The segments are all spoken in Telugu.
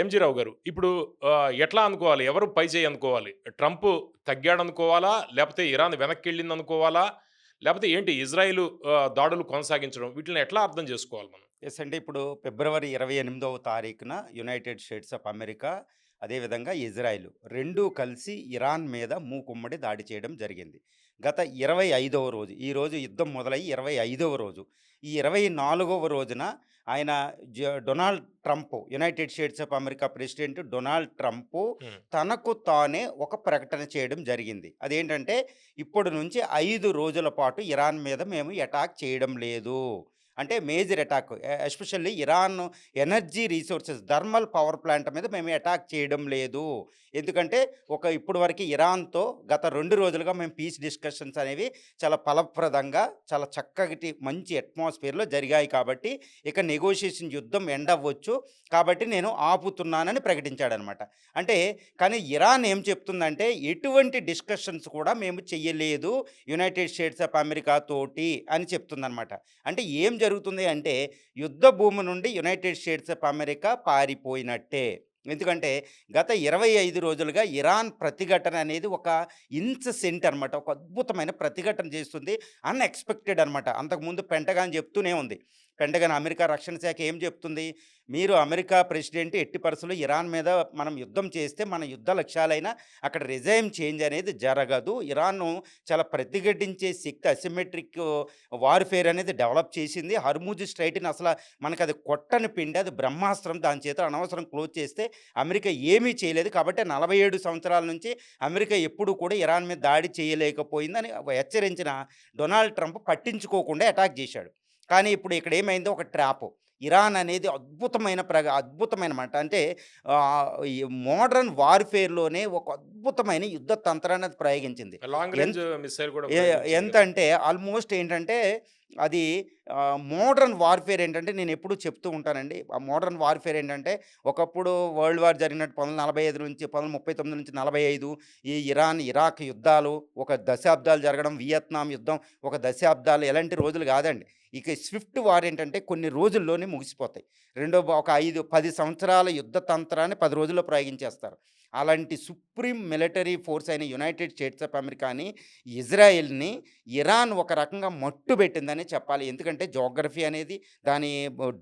ఎంజీ రావు గారు. ఇప్పుడు ఎట్లా అనుకోవాలి? ఎవరు పై చేయి అనుకోవాలి? ట్రంప్ తగ్గాడనుకోవాలా? లేపోతే ఇరాన్ వెనక్కెళ్ళిందనుకోవాలా? లేపోతే ఏంటి ఇజ్రాయిలు దాడులు కొనసాగించడం వీటిల్ని ఎట్లా అర్థం చేసుకోవాలి మనం? యెస్ అండి. ఇప్పుడు ఫిబ్రవరి 28వ తారీఖున యునైటెడ్ స్టేట్స్ ఆఫ్ అమెరికా, అదేవిధంగా ఇజ్రాయెల్ 2 కలిసి ఇరాన్ మీద మూకుమ్మడి దాడి చేయడం జరిగింది. గత 25వ రోజు, ఈరోజు యుద్ధం మొదలై 25వ రోజు. ఈ 24వ రోజున ఆయన Donald Trump, United States of America president Donald Trump హ్మ్. తనకు తానే ఒక ప్రకటన చేయడం జరిగింది. అదేంటంటే, ఇప్పటి నుంచి 5 రోజుల పాటు ఇరాన్ మీద మేము అటాక్ చేయడం లేదు. అంటే major attack especially Iran energy resources thermal power plant మీద మేము అటాక్ చేయడం లేదు. ఎందుకంటే ఇప్పటి వరకు ఇరాన్తో గత 2 రోజులుగా మేము పీస్ డిస్కషన్స్ అనేవి చాలా ఫలప్రదంగా, చాలా చక్కటి మంచి అట్మాస్ఫియర్లో జరిగాయి కాబట్టి ఇక నెగోషియేషన్ యుద్ధం ఎండ్ అవ్వచ్చు, కాబట్టి నేను ఆపుతున్నానని ప్రకటించాడనమాట. అంటే కానీ ఇరాన్ ఏం చెప్తుందంటే ఎటువంటి డిస్కషన్స్ కూడా మేము చెయ్యలేదు యునైటెడ్ స్టేట్స్ ఆఫ్ అమెరికా తోటి అని చెప్తుందనమాట. అంటే ఏం జరుగుతుంది అంటే, యుద్ధ భూమి నుండి యునైటెడ్ స్టేట్స్ ఆఫ్ అమెరికా పారిపోయినట్టే. ఎందుకంటే, గత 25 రోజులుగా ఇరాన్ ప్రతిఘటన అనేది ఒక ఇన్సెంట్ అనమాట. ఒక అద్భుతమైన ప్రతిఘటన చేస్తుంది. అన్‌ఎక్స్‌పెక్టెడ్ అనమాట. అంతకుముందు పెంటగాన్ చెప్తూనే ఉంది. పెంటగాన్ అమెరికా రక్షణ శాఖ ఏం చెప్తుంది? మీరు అమెరికా ప్రెసిడెంట్ ఎట్టి పరిస్థితుల్లో ఇరాన్ మీద మనం యుద్ధం చేస్తే, మన యుద్ధ లక్ష్యాలైన అక్కడ రిజైమ్ చేంజ్ అనేది జరగదు. ఇరాను చాలా ప్రతిఘటించే శక్తి అసిమెట్రిక్ వార్‌ఫేర్ అనేది డెవలప్ చేసింది. హర్ముజ్ స్ట్రైట్‌ని మనకది కొట్టని పిండి. అది బ్రహ్మాస్త్రం. దాని చేత అనవసరం క్లోజ్ చేస్తే అమెరికా ఏమీ చేయలేదు. కాబట్టి 47 సంవత్సరాల నుంచి అమెరికా ఎప్పుడూ కూడా ఇరాన్ మీద దాడి చేయలేకపోయిందని హెచ్చరించిన డొనాల్డ్ ట్రంప్ పట్టించుకోకుండా అటాక్ చేశాడు. కానీ ఇప్పుడు ఇక్కడ ఏమైందో ఒక ట్రాపు. ఇరాన్ అనేది అద్భుతమైన మాట. అంటే ఈ మోడర్న్ వార్‌ఫేర్‌లోనే ఒక అద్భుతమైన యుద్ధ తంత్రాన్ని అది ప్రయోగించింది. లాంగ్ ఎన్ రేంజ్ మిస్సైల్ కూడా ఎ ప్రయోగించింది కదా! ఎంతంటే ఆల్మోస్ట్ ఏంటంటే, అది మోడర్న్ వార్‌ఫేర్ ఏంటంటే నేనెప్పుడూ చెప్తూ ఉంటానండి. ఆ మోడర్న్ వార్‌ఫేర్ ఏంటంటే, ఒకప్పుడు వరల్డ్ వార్ జరిగినట్టు 1945 నుంచి 1939 నుంచి 45 ఈ ఇరాన్, ఇరాక్ యుద్ధాలు ఒక దశాబ్దాలు జరగడం, వియత్నాం యుద్ధం ఒక దశాబ్దాలు ఎలాంటి రోజులు కాదండి. ఇక స్విఫ్ట్ వార్ ఏంటంటే కొన్ని రోజుల్లోనే ముగిసిపోతాయి. ఒక 5, 10 సంవత్సరాల యుద్ధ తంత్రాన్ని 10 రోజుల్లో ప్రయోగించేస్తారు. అలాంటి సుప్రీం మిలిటరీ ఫోర్స్ అయిన యునైటెడ్ స్టేట్స్ ఆఫ్ అమెరికాని, ఇజ్రాయెల్‌ని ఇరాన్ ఒక రకంగా మట్టుబెట్టిందనే చెప్పాలి. ఎందుకంటే జియోగ్రఫీ అనేది, దాని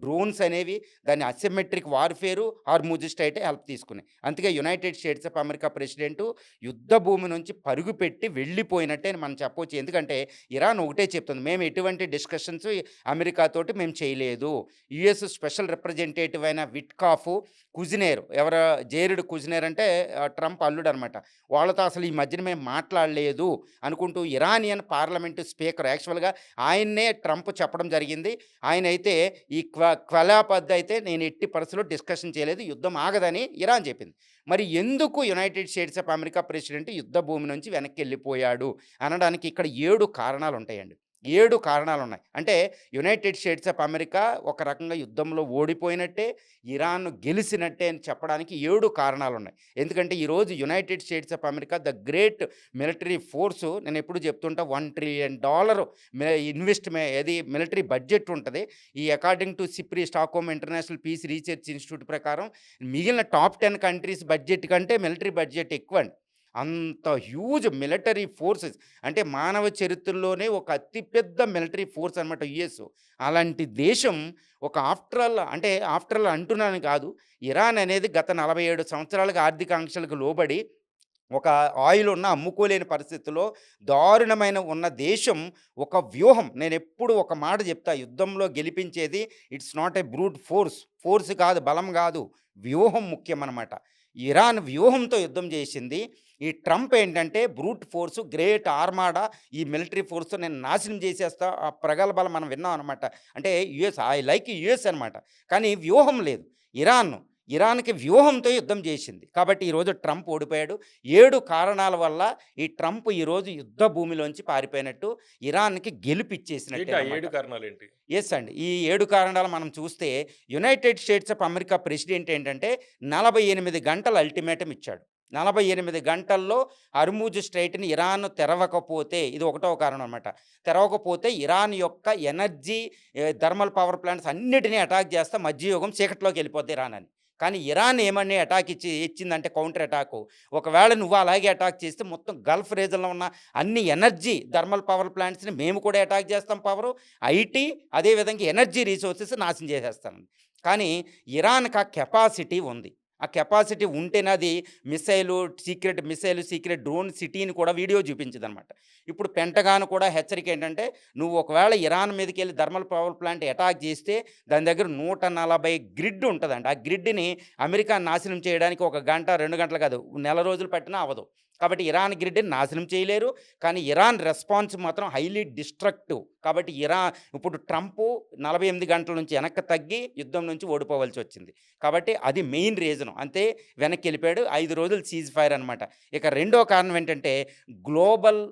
డ్రోన్స్ అనేవి, దాని asymmetric warfare, Hormuz strait help తీసుకున్నాయి. అందుకే United States of America president యుద్ధ భూమి నుంచి పరుగుపెట్టి వెళ్ళిపోయినట్టే అని మనం చెప్పొచ్చు. ఎందుకంటే ఇరాన్ ఒకటే చెప్తుంది. మేము ఎటువంటి డిస్కషన్స్ అమెరికాతోటి మేము చేయలేదు. యూఎస్ స్పెషల్ రిప్రజెంటేటివ్ అయిన విట్కాఫ్, కుజినేర్ జేరెడ్ కుజినేర్ అంటే ట్రంప్ అల్లుడనమాట. వాళ్ళతో అసలు ఈ మధ్యన మేము మాట్లాడలేదు అనుకుంటూ ఇరానియన్ పార్లమెంటు స్పీకర్ యాక్చువల్‌గా ఆయన్నే ట్రంప్ చెప్పడం జరిగింది. ఆయనైతే ఈ క్వలాపద్ అయితే నేను ఎట్టి పరిస్థితిలో డిస్కషన్ చేయలేదు. యుద్ధం ఆగదని ఇరాన్ చెప్పింది. మరి ఎందుకు United States of America president యుద్ధ భూమి నుంచి వెనక్కెళ్ళిపోయాడు అనడానికి ఇక్కడ 7 కారణాలుంటాయండి. 7 కారణాలున్నాయి. అంటే యునైటెడ్ స్టేట్స్ ఆఫ్ అమెరికా ఒక రకంగా యుద్ధంలో ఓడిపోయినట్టే, ఇరాన్ గెలిసినట్టే అని చెప్పడానికి 7 కారణాలున్నాయి. ఎందుకంటే ఈరోజు United States of America the great military force, నేనెప్పుడు చెప్తుంటా, $1 ట్రిలియన్ మిలిటరీ బడ్జెట్ ఉంటది. ఈ according to SIPRI, Stockholm International Peace Research Institute ప్రకారం మిగిలిన టాప్ 10 కంట్రీస్ బడ్జెట్ కంటే మిలిటరీ బడ్జెట్ ఎక్కువండి. అంత హ్యూజ్ మిలిటరీ ఫోర్సెస్, అంటే మానవ చరిత్రలోనే ఒక అతి పెద్ద మిలిటరీ ఫోర్స్ అనమాట యుఎస్. అలాంటి దేశం ఆఫ్టర్ ఆల్ అంటున్నాను కాదు. ఇరాన్ అనేది గత 47 సంవత్సరాలుగా ఆర్థిక ఆంక్షలకు లోబడి ఒక ఆయిల్ అమ్ముకోలేని పరిస్థితిలో దారుణమైన ఉన్న దేశం ఒక వ్యూహం. నేనెప్పుడు ఒక మాట చెప్తా, యుద్ధంలో గెలిపించేది it's not a brute force కాదు, బలం కాదు, వ్యూహం ముఖ్యమనమాట. ఇరాన్ వ్యూహంతో యుద్ధం చేసింది. ఈ ట్రంప్ ఏంటంటే బ్రూట్ ఫోర్స్, గ్రేట్ ఆర్మాడా, ఈ మిలిటరీ ఫోర్స్‌తో నేను నాశనం చేసేస్తా, ఆ ప్రగల్భాలు మనం విన్నాం అనమాట. అంటే ఐ లైక్ యూఎస్ అనమాట. కానీ వ్యూహం లేదు. ఇరాన్ ఇరాన్‌కి వ్యూహంతో యుద్ధం చేసింది. కాబట్టి ఈరోజు ట్రంప్ ఓడిపోయాడు. 7 కారణాల వల్ల ఈ ట్రంప్ ఈరోజు యుద్ధ భూమిలోంచి పారిపోయినట్టు, ఇరాన్‌కి ఏంటి ఆ గెలిపిచ్చేసినట్టేనమాట. 7 కారణాలేంటి? యెస్ అండి. ఈ 7 కారణాలు మనం చూస్తే, United States of America president ఏంటంటే 48 గంటల అల్టిమేటమ్ ఇచ్చాడు. 48 గంటల్లో హర్ముజ్ స్ట్రెయిట్‌ని ఇరాన్ తెరవకపోతే, ఇది ఒకటో కారణం అనమాట. తెరవకపోతే ఇరాన్ యొక్క ఎనర్జీ థర్మల్ పవర్ ప్లాంట్స్ అన్నిటిని అటాక్ చేస్తా, మధ్యయుగం చీకట్లోకెళ్ళిపోద్ది ఇరాన్ అని. కానీ ఇరాన్ ఏమని అటాక్ ఇచ్చిందంటే కౌంటర్ అటాకు, ఒకవేళ నువ్వు అలాగే అటాక్ చేస్తే మొత్తం గల్ఫ్ రీజన్‌లో ఉన్న అన్ని ఎనర్జీ థర్మల్ పవర్ ప్లాంట్స్‌ని మేము కూడా అటాక్ చేస్తాం పవరు, ఐటీ అదేవిధంగా ఎనర్జీ రిసోర్సెస్ నాశనం చేసేస్తాం. కానీ ఇరాన్‌కి ఆ కెపాసిటీ ఉంది. ఆ కెపాసిటీ ఉంటేనే అది సీక్రెట్ మిసైలు, సీక్రెట్ డ్రోన్ సిటీని కూడా వీడియో చూపించిందనమాట. ఇప్పుడు పెంటగాన్ కూడా హెచ్చరిక ఏంటంటే, నువ్వు ఒకవేళ ఇరాన్ మీదకెళ్ళి థర్మల్ పవర్ ప్లాంట్ అటాక్ చేస్తే దాని దగ్గర 140 గ్రిడ్ ఉంటదంట. ఆ గ్రిడ్‌ని అమెరికా నాశనం చేయడానికి 1 గంట, 2 గంటలు కాదు, నెల రోజులు పట్టినా అవ్వదు. కాబట్టి ఇరాన్ గ్రిడ్‌ని నాశనం చేయలేరు. కానీ ఇరాన్ రెస్పాన్స్ మాత్రం హైలీ డిస్ట్రక్టివ్. కాబట్టి ఇప్పుడు ట్రంపు 48 గంటల నుంచి వెనక్కి తగ్గి యుద్ధం నుంచి ఓడిపోవాల్సొచ్చింది. కాబట్టి అది మెయిన్ రీజను. అంతే, వెనక్కెళ్ళిపోయాడు. 5 రోజులు సీజ్ ఫైర్ అనమాట. ఇక రెండో కారణం ఏంటంటే global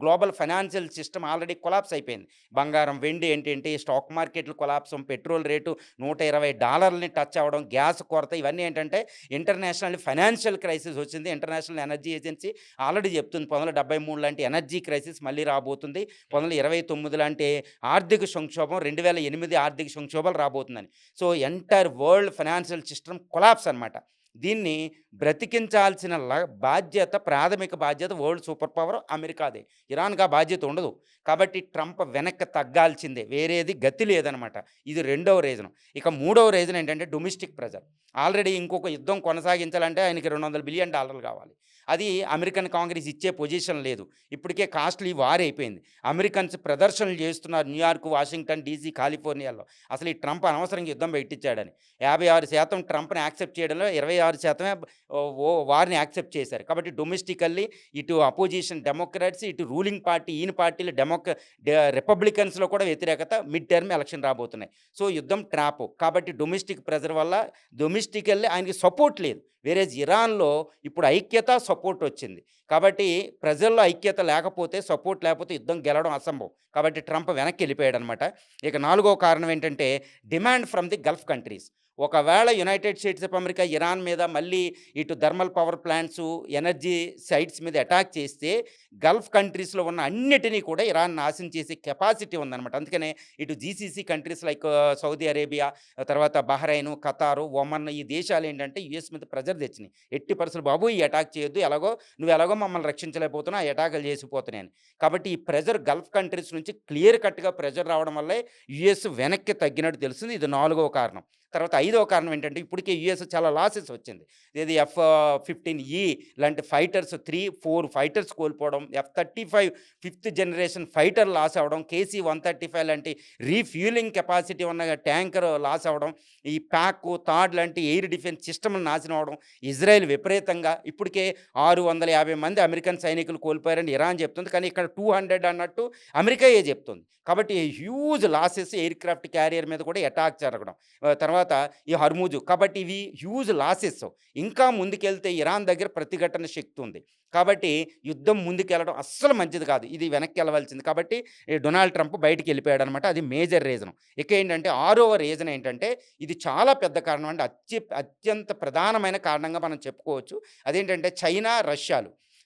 global financial system already collapse అయిపోయింది. బంగారం, వెండి ఏంటేంటి, స్టాక్ మార్కెట్లు కొలాప్సం, పెట్రోల్ రేటు $120 టచ్ అవ్వడం, గ్యాస్ కొరత, ఇవన్నీ ఏంటంటే ఇంటర్నేషనల్ ఫైనాన్షియల్ క్రైసిస్ వచ్చింది. ఇంటర్నేషనల్ ఎనర్జీ ఏజెన్సీ ఆల్రెడీ చెప్తుంది 1973 లాంటి ఎనర్జీ క్రైసిస్ మళ్ళీ రాబోతుంది. 1929 లాంటి ఆర్థిక సంక్షోభం, 2008 ఆర్థిక సంక్షోభాలు రాబోతుందని. So entire world financial system collapse అనమాట. దీన్ని బ్రతికించాల్సిన బాధ్యత, ప్రాథమిక బాధ్యత వరల్డ్ సూపర్ పవర్ అమెరికాదే. ఇరాన్‌కి ఆ బాధ్యత ఉండదు. కాబట్టి ట్రంప్ వెనక్కి తగ్గాల్సిందే. వేరేది గతి లేదనమాట. ఇది రెండవ రీజను. ఇక మూడవ రీజన్ ఏంటంటే డొమెస్టిక్ ప్రెజర్. ఆల్రెడీ ఇంకొక యుద్ధం కొనసాగించాలంటే ఆయనకి $200 బిలియన్ కావాలి. అది అమెరికన్ కాంగ్రెస్ ఇచ్చే పొజిషన్ లేదు. ఇప్పటికే కాస్ట్లీ వార్ అయిపోయింది. అమెరికన్స్ ప్రదర్శనలు చేస్తున్నారు న్యూయార్క్, వాషింగ్టన్ డీసీ, కాలిఫోర్నియాలో. అసలు ఈ ట్రంప్ అనవసరంగా యుద్ధం పెట్టించాడని. 56% ట్రంప్‌ని యాక్సెప్ట్ చేయడంలో 26% వారిని యాక్సెప్ట్ చేశారు. కాబట్టి డొమెస్టికల్లీ ఇటు అపోజిషన్ డెమోక్రాట్స్, ఇటు రూలింగ్ పార్టీ ఈయన పార్టీలు రిపబ్లికన్స్‌లో కూడా వ్యతిరేకత. మిడ్ టర్మ్ ఎలక్షన్ రాబోతున్నాయి. సో యుద్ధం ట్రాప్. కాబట్టి డొమెస్టిక్ ప్రెజర్ వల్ల డొమెస్టికల్లీ ఆయనకి సపోర్ట్ లేదు. వేరేజ్ ఇరాన్‌లో ఇప్పుడు ఐక్యత, సపోర్ట్ వచ్చింది. కాబట్టి ప్రజల్లో ఐక్యత లేకపోతే, సపోర్ట్ లేకపోతే యుద్ధం గెలవడం అసంభవం. కాబట్టి ట్రంప్ వెనక్కి వెళ్ళిపోయాడనమాట. ఇక నాలుగో కారణం ఏంటంటే demand from the Gulf countries. ఒకవేళ United States of America Iran మీద మళ్ళీ ఇటు thermal power plants, energy sites మీద అటాక్ చేస్తే గల్ఫ్ కంట్రీస్‌లో ఉన్న అన్నిటిని కూడా ఇరాన్ నాశనం చేసే కెపాసిటీ ఉందనమాట. అందుకనే ఇటు GCC countries like Saudi Arabia, తర్వాత బహ్రెయిన్, ఖతారు, ఒమన్, ఈ దేశాలు ఏంటంటే యూఎస్ మీద ప్రెజర్ తెచ్చినాయి. ఎట్టి పరిస్థితులు బాబు ఈ అటాక్ చేయొద్దు, నువ్వు ఎలాగో మమ్మల్ని రక్షించలేకపోతున్నావు, ఆ అటాకులు చేసిపోతున్నాయని. కాబట్టి ఈ ప్రెజర్ గల్ఫ్ కంట్రీస్ నుంచి క్లియర్ కట్‌గా ప్రెజర్ రావడం వల్లే యూఎస్ వెనక్కి తగ్గినట్టు తెలుస్తుంది. ఇది నాలుగవ కారణం. తర్వాత ఐదవ కారణం ఏంటంటే ఇప్పటికే యూఎస్ చాలా లాసెస్ వచ్చింది. ఇది F-15E లాంటి ఫైటర్స్ 3, 4 ఫైటర్స్ కోల్పోవడం, F-35 5th generation fighter loss అవ్వడం, KC-135 లాంటి రీఫ్యూలింగ్ కెపాసిటీ ఉన్న ట్యాంకర్ లాస్ అవ్వడం, ఈ ప్యాక్, థాడ్ లాంటి ఎయిర్ డిఫెన్స్ సిస్టమ్‌లు నాశనం అవ్వడం, ఇజ్రాయెల్ విపరీతంగా ఇప్పటికే 650 మంది అమెరికన్ సైనికులు కోల్పోయారని ఇరాన్ చెప్తుంది. కానీ ఇక్కడ 200 అన్నట్టు అమెరికాయే చెప్తుంది. కాబట్టి huge losses air craft carrier మీద కూడా అటాక్ జరగడం. తర్వాత ఈ హర్మూజు. కాబట్టి ఇవి హ్యూజ్ లాసెస్. ఇంకా ముందుకెళ్తే ఇరాన్ దగ్గర ప్రతిఘటన శక్తి ఉంది. కాబట్టి యుద్ధం ముందుకెళ్ళడం అస్సలు మంచిది కాదు. ఇది వెనక్కి వెళ్ళవలసింది. కాబట్టి డొనాల్డ్ ట్రంప్ బయటికి వెళ్ళిపోయాడనమాట. అది మేజర్ రీజన్. ఇక ఏంటంటే ఆరవ రీజన్ ఏంటంటే ఇది చాలా పెద్ద కారణం అండి. అత్యంత ప్రధానమైన కారణంగా మనం చెప్పుకోవచ్చు. అదేంటంటే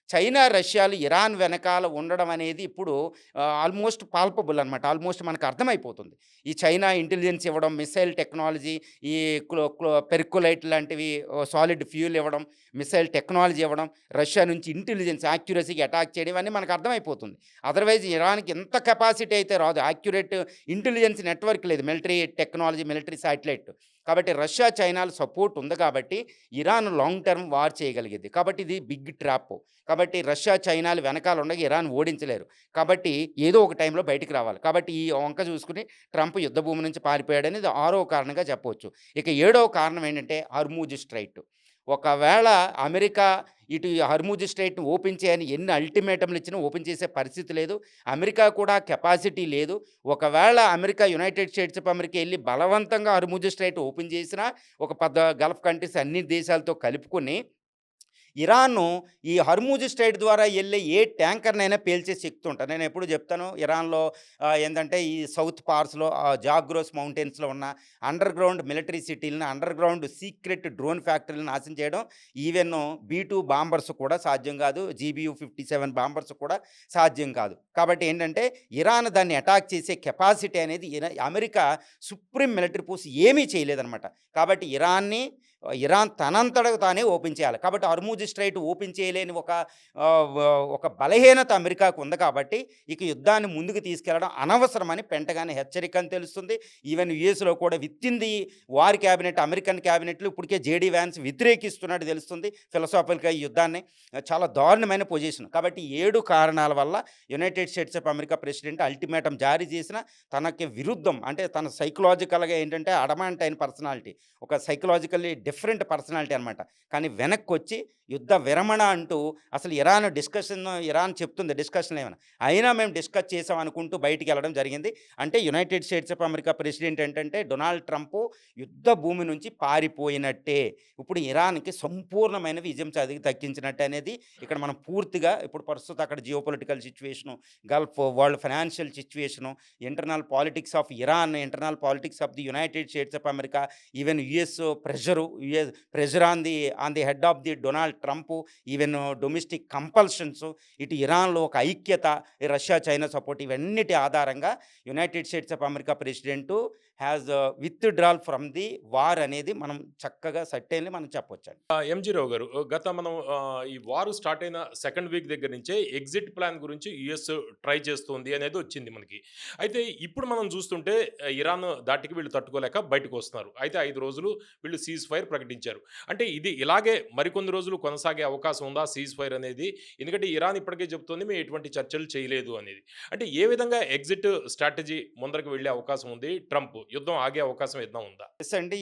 చైనా, రష్యాలు ఇరాన్ వెనకాల ఉండడం అనేది ఇప్పుడు ఆల్మోస్ట్ పాల్పబుల్ అనమాట. ఆల్మోస్ట్ మనకు అర్థమైపోతుంది. ఈ చైనా ఇంటెలిజెన్స్ ఇవ్వడం, మిసైల్ టెక్నాలజీ, ఈ పెర్కులైట్ లాంటివి సాలిడ్ ఫ్యూయల్ ఇవ్వడం, మిసైల్ టెక్నాలజీ ఇవ్వడం, రష్యా నుంచి ఇంటెలిజెన్స్ యాక్యురసీకి అటాక్ చేయడం, ఇవన్నీ మనకు అర్థమైపోతుంది. అదర్వైజ్ ఇరాన్కి ఎంత కెపాసిటీ అయితే రాదు, యాక్యురేట్ ఇంటెలిజెన్స్ నెట్వర్క్ లేదు, మిలిటరీ టెక్నాలజీ, మిలిటరీ శాటిలైట్. కాబట్టి రష్యా, చైనాల సపోర్ట్ ఉంది కాబట్టి ఇరాన్ లాంగ్ టర్మ్ వార్ చేయగలిగేది. కాబట్టి ఇది బిగ్ ట్రాప్. కాబట్టి రష్యా, చైనాలు వెనకాల ఉండగా ఇరాన్ ఓడించలేరు. కాబట్టి ఏదో ఒక టైంలో బయటికి రావాలి. కాబట్టి ఈ వంక చూసుకుని ట్రంప్ యుద్ధ భూమి నుంచి పారిపోయాడని ఇది ఆరవ కారణంగా చెప్పవచ్చు. ఇక ఏడవ కారణం ఏంటంటే హర్మూజ్ స్ట్రైట్. ఒకవేళ అమెరికా ఇటు హర్మూజ్ స్ట్రైట్‌ని ఓపెన్ చేయని ఎన్ని అల్టిమేటంలు ఇచ్చినా ఓపెన్ చేసే పరిస్థితి లేదు. అమెరికా కూడా కెపాసిటీ లేదు. ఒకవేళ America, United States of America ఎళ్లి బలవంతంగా హర్మూజ్ స్ట్రైట్ ఓపెన్ చేసినా ఒక గల్ఫ్ కంట్రీస్ అన్ని దేశాలతో కలుపుకొని ఇరాను ఈ హర్మూజ్ స్ట్రైట్ ద్వారా వెళ్ళే ఏ ట్యాంకర్‌నైనా పేల్చే శక్తి ఉంటది. నేను ఎప్పుడు చెప్తాను ఇరాన్‌లో ఏందంటే ఈ సౌత్ పార్స్‌లో జాగ్రోస్ మౌంటైన్స్‌లో ఉన్న అండర్ గ్రౌండ్ మిలిటరీ సిటీలని, అండర్ గ్రౌండ్ సీక్రెట్ డ్రోన్ ఫ్యాక్టరీలను నాశనం చేయడం ఈవెన్ B-2 బాంబర్స్ కూడా సాధ్యం కాదు. GBU-57 బాంబర్స్ కూడా సాధ్యం కాదు. కాబట్టి ఏంటంటే ఇరాన్ దాన్ని అటాక్ చేసే కెపాసిటీ అనేది అమెరికా సుప్రీం మిలిటరీ ఫోర్స్ ఏమీ చేయలేదనమాట. కాబట్టి ఇరాన్ని ఇరాన్ తనంతటకు తానే ఓపెన్ చేయాలి. కాబట్టి హర్మూజ్ స్ట్రైట్ ఓపెన్ చేయలేని ఒక బలహీనత అమెరికాకు ఉంది కాబట్టి, ఇక యుద్ధాన్ని ముందుకు తీసుకెళ్లడం అనవసరమని పెంటగాన్ హెచ్చరిక అని తెలుస్తుంది. ఈవెన్ యూఎస్‌లో కూడా within the war cabinet, American క్యాబినెట్‌లో ఇప్పటికే జేడీ వాన్స్ వ్యతిరేకిస్తున్నట్టు తెలుస్తుంది. ఫిలసాఫికల్‌గా ఈ యుద్ధాన్ని చాలా దారుణమైన పొజిషన్. కాబట్టి 7 కారణాల వల్ల United States of America president ultimatum జారీ చేసిన తనకి విరుద్ధం అంటే తన సైకలాజికల్‌గా ఏంటంటే అడమాంట్ అయిన పర్సనాలిటీ. ఒక సైకలాజికల్లీ డిఫరెంట్ పర్సనాలిటీ అనమాట. కానీ వెనక్కొచ్చి యుద్ధ విరమణ అంటూ అసలు ఇరాన్ చెప్తుంది డిస్కషన్ ఏమని. అయినా మేము డిస్కస్ చేసాం అనుకుంటూ బయటికెళ్ళడం జరిగింది. అంటే United States of America president ఏంటంటే డొనాల్డ్ ట్రంప్ యుద్ధ భూమి నుంచి పారిపోయినట్టే. ఇప్పుడు ఇరాన్‌కి సంపూర్ణమైన విజయం దక్కించినట్టే అనేది ఇక్కడ మనం పూర్తిగా ఇప్పుడు ప్రస్తుతం అక్కడ geopolitical situation, Gulf, world financial situation, internal politics of Iran, internal politics of the United States of America, even US pressure on the head of the Donald Trump, even domestic compulsions, ఇటు ఇరాన్‌లో ఒక ఐక్యత, ఈ రష్యా, చైనా సపోర్ట్ ఇవన్నిటి ఆధారంగా United States of America president has withdrawal from the war అనేది మనం చక్కగా సర్టెన్‌లీ మనం చెప్పొచ్చండి. ఎంజీ రావు గారు, గత మనం ఈ వార్ స్టార్ట్ అయిన సెకండ్ వీక్ దగ్గర నుంచే ఎగ్జిట్ ప్లాన్ గురించి యుఎస్ ట్రై చేస్తుంది అనేది వచ్చింది మనకి. అయితే ఇప్పుడు మనం చూస్తుంటే ఇరాన్ దాటికి వీళ్ళు తట్టుకోలేక బయటకు వస్తున్నారు. అయితే 5 రోజులు వీళ్ళు సీజ్ ఫైర్ ప్రకటించారు. అంటే ఇది ఇలాగే మరికొన్ని రోజులు కొనసాగే అవకాశం ఉందా సీజ్ ఫైర్ అనేది? ఎందుకంటే ఇరాన్ ఇప్పటికే చెప్తోంది మేము ఎటువంటి చర్చలు చేయలేదు అనేది. అంటే ఏ విధంగా ఎగ్జిట్ స్ట్రాటజీ ముందరకు వెళ్ళే అవకాశం ఉంది? ట్రంప్ యుద్ధం ఆగే అవకాశం ఏదైనా ఉందా? యెస్ అండి.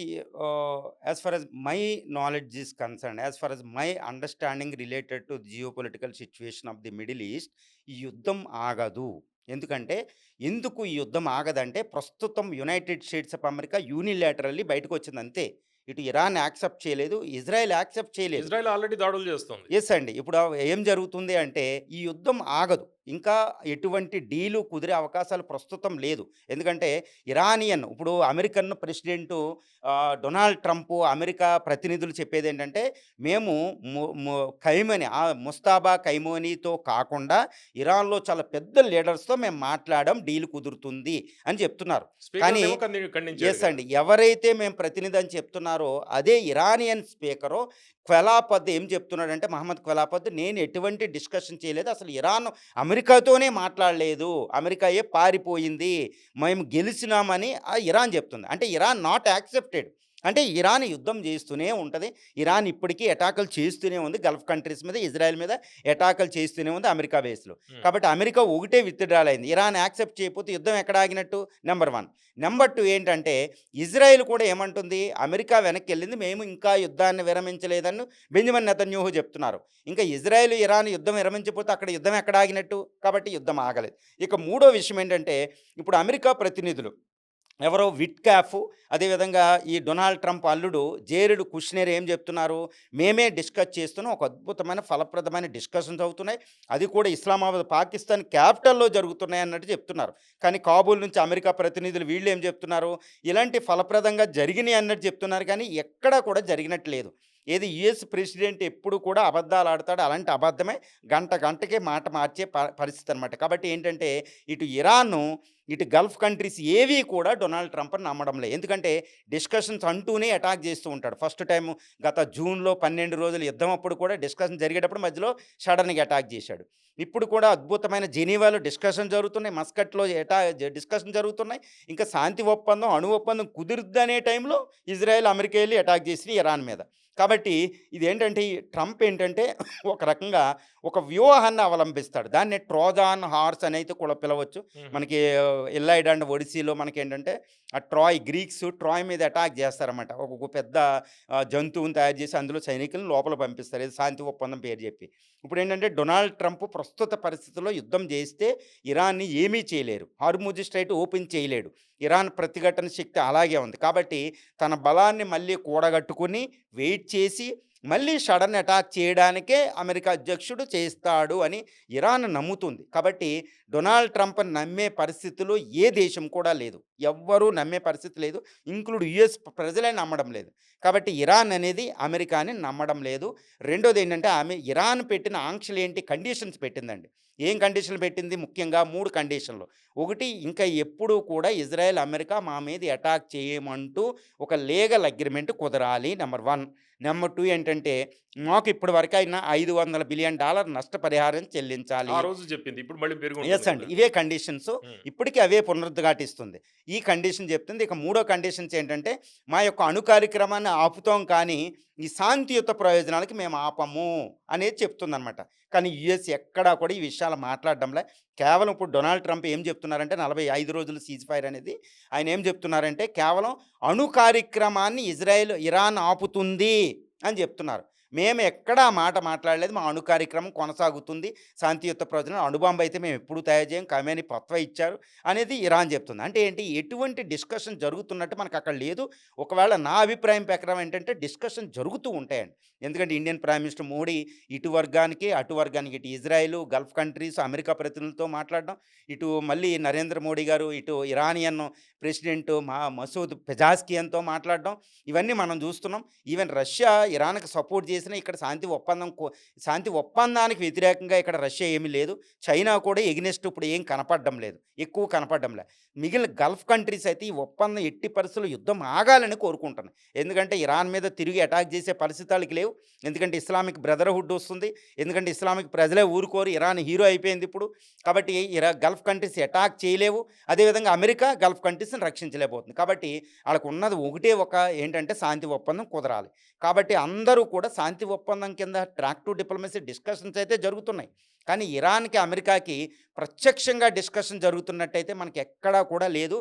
As far as my knowledge is concerned, as far as my understanding related to geopolitical situation of the Middle East, ఈ యుద్ధం ఆగదు. ఎందుకంటే, ఎందుకు ఈ యుద్ధం ఆగదంటే, ప్రస్తుతం United States of America unilaterally బయటకొచ్చింది అంతే. ఇటు ఇరాన్ యాక్సెప్ట్ చేయలేదు, ఇజ్రాయెల్ యాక్సెప్ట్ చేయలేదు. ఇజ్రాయెల్ ఆల్రెడీ దాడులు చేస్తుంది. యెస్ అండి. ఇప్పుడు ఏం జరుగుతుంది అంటే, ఈ యుద్ధం ఆగదు. ఇంకా ఎటువంటి డీలు కుదిరే అవకాశాలు ప్రస్తుతం లేదు. ఎందుకంటే ఇప్పుడు American president Donald Trump America ప్రతినిధులు చెప్పేదేంటంటే, మేము ము ము ఖైమనీ ముస్తాబా ఖైమనీతో కాకుండా ఇరాన్‌లో చాలా పెద్ద లీడర్స్‌తో మేము మాట్లాడాం, డీల్ కుదురుతుంది అని చెప్తున్నారు. స్పీకర్ కానీ ఏమో ఖండించాడు యెస్ కదా! అండి. ఎవరైతే మేము ప్రతినిధి అని చెప్తున్నారో అదే ఇరానియన్ స్పీకరు క్వెలాపద్ ఏం చెప్తున్నాడంటే, మహమ్మద్ క్వెలాపద్, నేను ఎటువంటి డిస్కషన్ చేయలేదు. అసలు ఇరాన్ అమెరికాతోనే మాట్లాడలేదు. అమెరికాయే పారిపోయింది. మేము గెలిచినామని ఇరాన్ చెప్తుంది. అంటే ఇరాన్ నాట్ యాక్సెప్టెడ్. అంటే ఇరాన్ యుద్ధం చేస్తూనే ఉంటది. ఇరాన్ ఇప్పటికీ అటాకులు చేస్తూనే ఉంది. గల్ఫ్ కంట్రీస్ మీద, ఇజ్రాయెల్ మీద అటాకులు చేస్తూనే ఉంది అమెరికా బేస్‌లో. హ్మ్. కాబట్టి అమెరికా ఒకటే విత్‌డ్రాల్ అయింది. ఇరాన్ యాక్సెప్ట్ చేయకపోతే యుద్ధం ఎక్కడ ఆగినట్టు? నంబర్ 1. నంబర్ 2 ఏంటంటే, ఇజ్రాయెల్ కూడా ఏమంటుంది? అమెరికా వెనక్కెళ్ళింది. మేము ఇంకా యుద్ధాన్ని విరమించలేదని బెంజమిన్ నెతన్యాహు చెప్తున్నారు. ఇంకా ఇజ్రాయెల్, ఇరాన్ యుద్ధం విరమించకపోతే అక్కడ యుద్ధం ఎక్కడ ఆగినట్టు? కాబట్టి యుద్ధం ఆగలేదు. ఇక మూడో విషయం ఏంటంటే, ఇప్పుడు అమెరికా ప్రతినిధులు ఎవరో విట్కాఫ్, అదేవిధంగా ఈ డొనాల్డ్ ట్రంప్ అల్లుడు జేరెడ్ కుష్నెర్ ఏం చెప్తున్నారు? మేమే డిస్కస్ చేస్తున్నాం. ఒక అద్భుతమైన ఫలప్రదమైన డిస్కషన్స్ అవుతున్నాయి. అది కూడా ఇస్లామాబాద్, పాకిస్తాన్ క్యాపిటల్‌లో జరుగుతున్నాయి అన్నట్టు చెప్తున్నారు. కానీ కాబూల్ నుంచి అమెరికా ప్రతినిధులు వీళ్ళేం చెప్తున్నారు? ఇలాంటి ఫలప్రదంగా జరిగినాయి అన్నట్టు చెప్తున్నారు. కానీ ఎక్కడా కూడా జరిగినట్టు లేదు. ఏది యూఎస్ ప్రెసిడెంట్ ఎప్పుడు కూడా అబద్ధాలు ఆడతాడు. అలాంటి అబద్ధమే గంటకే మాట మార్చే పరిస్థితి అనమాట. కాబట్టి ఏంటంటే, ఇటు ఇరాను, ఇటు గల్ఫ్ కంట్రీస్ ఏవి కూడా డొనాల్డ్ ట్రంప్‌ని నమ్మడం లేదు. ఎందుకంటే డిస్కషన్స్ అంటూనే అటాక్ చేస్తూ ఉంటాడు. ఫస్ట్ టైము గత జూన్‌లో 12 రోజుల యుద్ధం అప్పుడు కూడా డిస్కషన్ జరిగేటప్పుడు మధ్యలో సడెన్‌గా అటాక్ చేశాడు. ఇప్పుడు కూడా అద్భుతమైన జెనీవాలో డిస్కషన్ జరుగుతున్నాయి. మస్కట్‌లో డిస్కషన్ జరుగుతున్నాయి. ఇంకా శాంతి ఒప్పందం, అణు ఒప్పందం కుదురుద్దనే టైంలో ఇజ్రాయెల్, అమెరికా ఎళ్లి అటాక్ చేసినాయి ఇరాన్ మీద. కాబట్టి ఇదేంటంటే, ఈ ట్రంప్ ఏంటంటే ఒక రకంగా ఒక వ్యూహాన్ని అవలంబిస్తాడు. దాన్ని ట్రోజాన్ హార్స్ అని అయితే కూడా పిలవచ్చు. హుహు. మనకి ఎల్లైడ్ అండ్ ఒడిస్సీలో మనకేంటంటే, ఆ గ్రీక్స్ ట్రాయ్ మీద అటాక్ చేస్తారన్నమాట. ఒక పెద్ద జంతువుని తయారు చేసి అందులో సైనికులను లోపల పంపిస్తారు. ఏదో శాంతి ఒప్పందం పేరు చెప్పి. ఇప్పుడేంటంటే, డొనాల్డ్ ట్రంప్ ప్రస్తుత పరిస్థితుల్లో యుద్ధం చేస్తే ఇరాన్‌ని ఏమీ చేయలేరు. హార్ముజ్ స్ట్రైట్ ఓపెన్ చేయలేడు. ఇరాన్ ప్రతిఘటన శక్తి అలాగే ఉంది. కాబట్టి తన బలాన్ని మళ్ళీ కూడగట్టుకుని వెయిట్ చేసి మళ్ళీ సడన్ అటాక్ చేయడానికే అమెరికా అధ్యక్షుడు చేస్తాడు అని ఇరాన్ నమ్ముతుంది. కాబట్టి డొనాల్డ్ ట్రంప్‌ని నమ్మే పరిస్థితిలో ఏ దేశం కూడా లేదు. ఎవ్వరూ నమ్మే పరిస్థితి లేదు. ఇంక్లూడ్ యూఎస్ ప్రజలే నమ్మడం లేదు. కాబట్టి ఇరాన్ అనేది అమెరికాని నమ్మడం లేదు. రెండోదేంటంటే ఇరాన్ పెట్టిన ఆంక్షలేంటి, కండిషన్స్ పెట్టిందండి. ఏం కండిషన్లు పెట్టింది? ముఖ్యంగా 3 కండిషన్లు. ఒకటి, ఇంకా ఎప్పుడూ కూడా ఇజ్రాయెల్, అమెరికా మా మీద అటాక్ చేయమంటూ ఒక లీగల్ అగ్రీమెంట్ కుదరాలి నంబర్ 1. నంబర్ 2 ఏంటంటే, మాకు ఇప్పటి వరకైనా $500 బిలియన్ నష్టపరిహారం చెల్లించాలి. ఆ రోజు చెప్పింది. ఇప్పుడు మళ్ళీ పెరిగుంటుంది యెస్ అండి. కదా! ఇవే కండిషన్స్. హ్మ్. ఇప్పటికి అవే పునరుద్ఘాటిస్తుంది. ఈ కండిషన్ చెప్తుంది. ఇక మూడో కండిషన్స్ ఏంటంటే, మా యొక్క అణు కార్యక్రమాన్ని ఆపుతాం కానీ, ఈ శాంతియుత ప్రయోజనాలకి మేము ఆపము అనేది చెప్తుందనమాట. కానీ యూఎస్ ఎక్కడా కూడా ఈ విషయాలు మాట్లాడడంలే. కేవలం ఇప్పుడు డొనాల్డ్ ట్రంప్ ఏం చెప్తున్నారంటే 45 రోజులు సీజ్ ఫైర్ అనేది ఆయన ఏం చెప్తున్నారంటే, కేవలం అణు కార్యక్రమాన్ని ఇరాన్ ఆపుతుంది అని చెప్తున్నారు. మేము ఎక్కడా ఆ మాట మాట్లాడలేదు. మా అణు కార్యక్రమం కొనసాగుతుంది. శాంతియుత ప్రయోజనాలు, అణుబాంబు అయితే మేము ఎప్పుడూ తయారు చేయం. ఖమేనీ ఫత్వా ఇచ్చారు అనేది ఇరాన్ చెప్తుంది. అంటే ఏంటి, ఎటువంటి డిస్కషన్ జరుగుతున్నట్టు మనకు అక్కడ లేదు. ఒకవేళ నా అభిప్రాయం ప్రకారం ఏంటంటే డిస్కషన్ జరుగుతూ ఉంటాయండి. ఎందుకంటే ఇండియన్ ప్రైమ్ మినిస్టర్ మోడీ ఇటు వర్గానికి, అటు వర్గానికి, ఇటు ఇజ్రాయెల్, గల్ఫ్ కంట్రీస్, అమెరికా ప్రతినిధులతో మాట్లాడడం, ఇటు మళ్ళీ నరేంద్ర మోడీ గారు ఇటు ఇరానియన్ ప్రెసిడెంట్ మసూద్ పెజాస్కియన్‌తో మాట్లాడడం, ఇవన్నీ మనం చూస్తున్నాం. ఈవెన్ రష్యా ఇరాన్‌కి సపోర్ట్ చేసినా ఇక్కడ శాంతి ఒప్పందానికి వ్యతిరేకంగా ఇక్కడ రష్యా ఏమీ లేదు. చైనా కూడా ఎగనెస్ట్ ఇప్పుడు ఏం కనపడడం లేదు. ఎక్కువ కనపడడం లే. మిగిలిన గల్ఫ్ కంట్రీస్ అయితే ఈ ఒప్పందం ఎట్టి పరిస్థితుల్లో యుద్ధం ఆగాలని కోరుకుంటున్నాయి. ఎందుకంటే ఇరాన్ మీద తిరిగి అటాక్ చేసే పరిస్థితి ఆళ్ళకి లేవు. ఎందుకంటే ఇస్లామిక్ బ్రదర్‌హుడ్ వస్తుంది. ఎందుకంటే ఇస్లామిక్ ప్రజలే ఊరుకోరు. ఇరాన్ హీరో అయిపోయింది ఇప్పుడు. కాబట్టి గల్ఫ్ కంట్రీస్ అటాక్ చేయలేవు. అదేవిధంగా అమెరికా గల్ఫ్ కంట్రీస్‌ని రక్షించలేకపోతుంది. కాబట్టి ఆళ్ళకు ఉన్నది ఒకటే ఏంటంటే శాంతి ఒప్పందం కుదరాలి. కాబట్టి అందరూ కూడా శాంతి ఒప్పందం కింద ట్రాక్ టు డిప్లొమసీ డిస్కషన్స్ అయితే జరుగుతున్నాయి. కానీ ఇరాన్‌కి, అమెరికాకి ప్రత్యక్షంగా డిస్కషన్ జరుగుతున్నట్టయితే మనకి ఎక్కడా కూడా లేదు.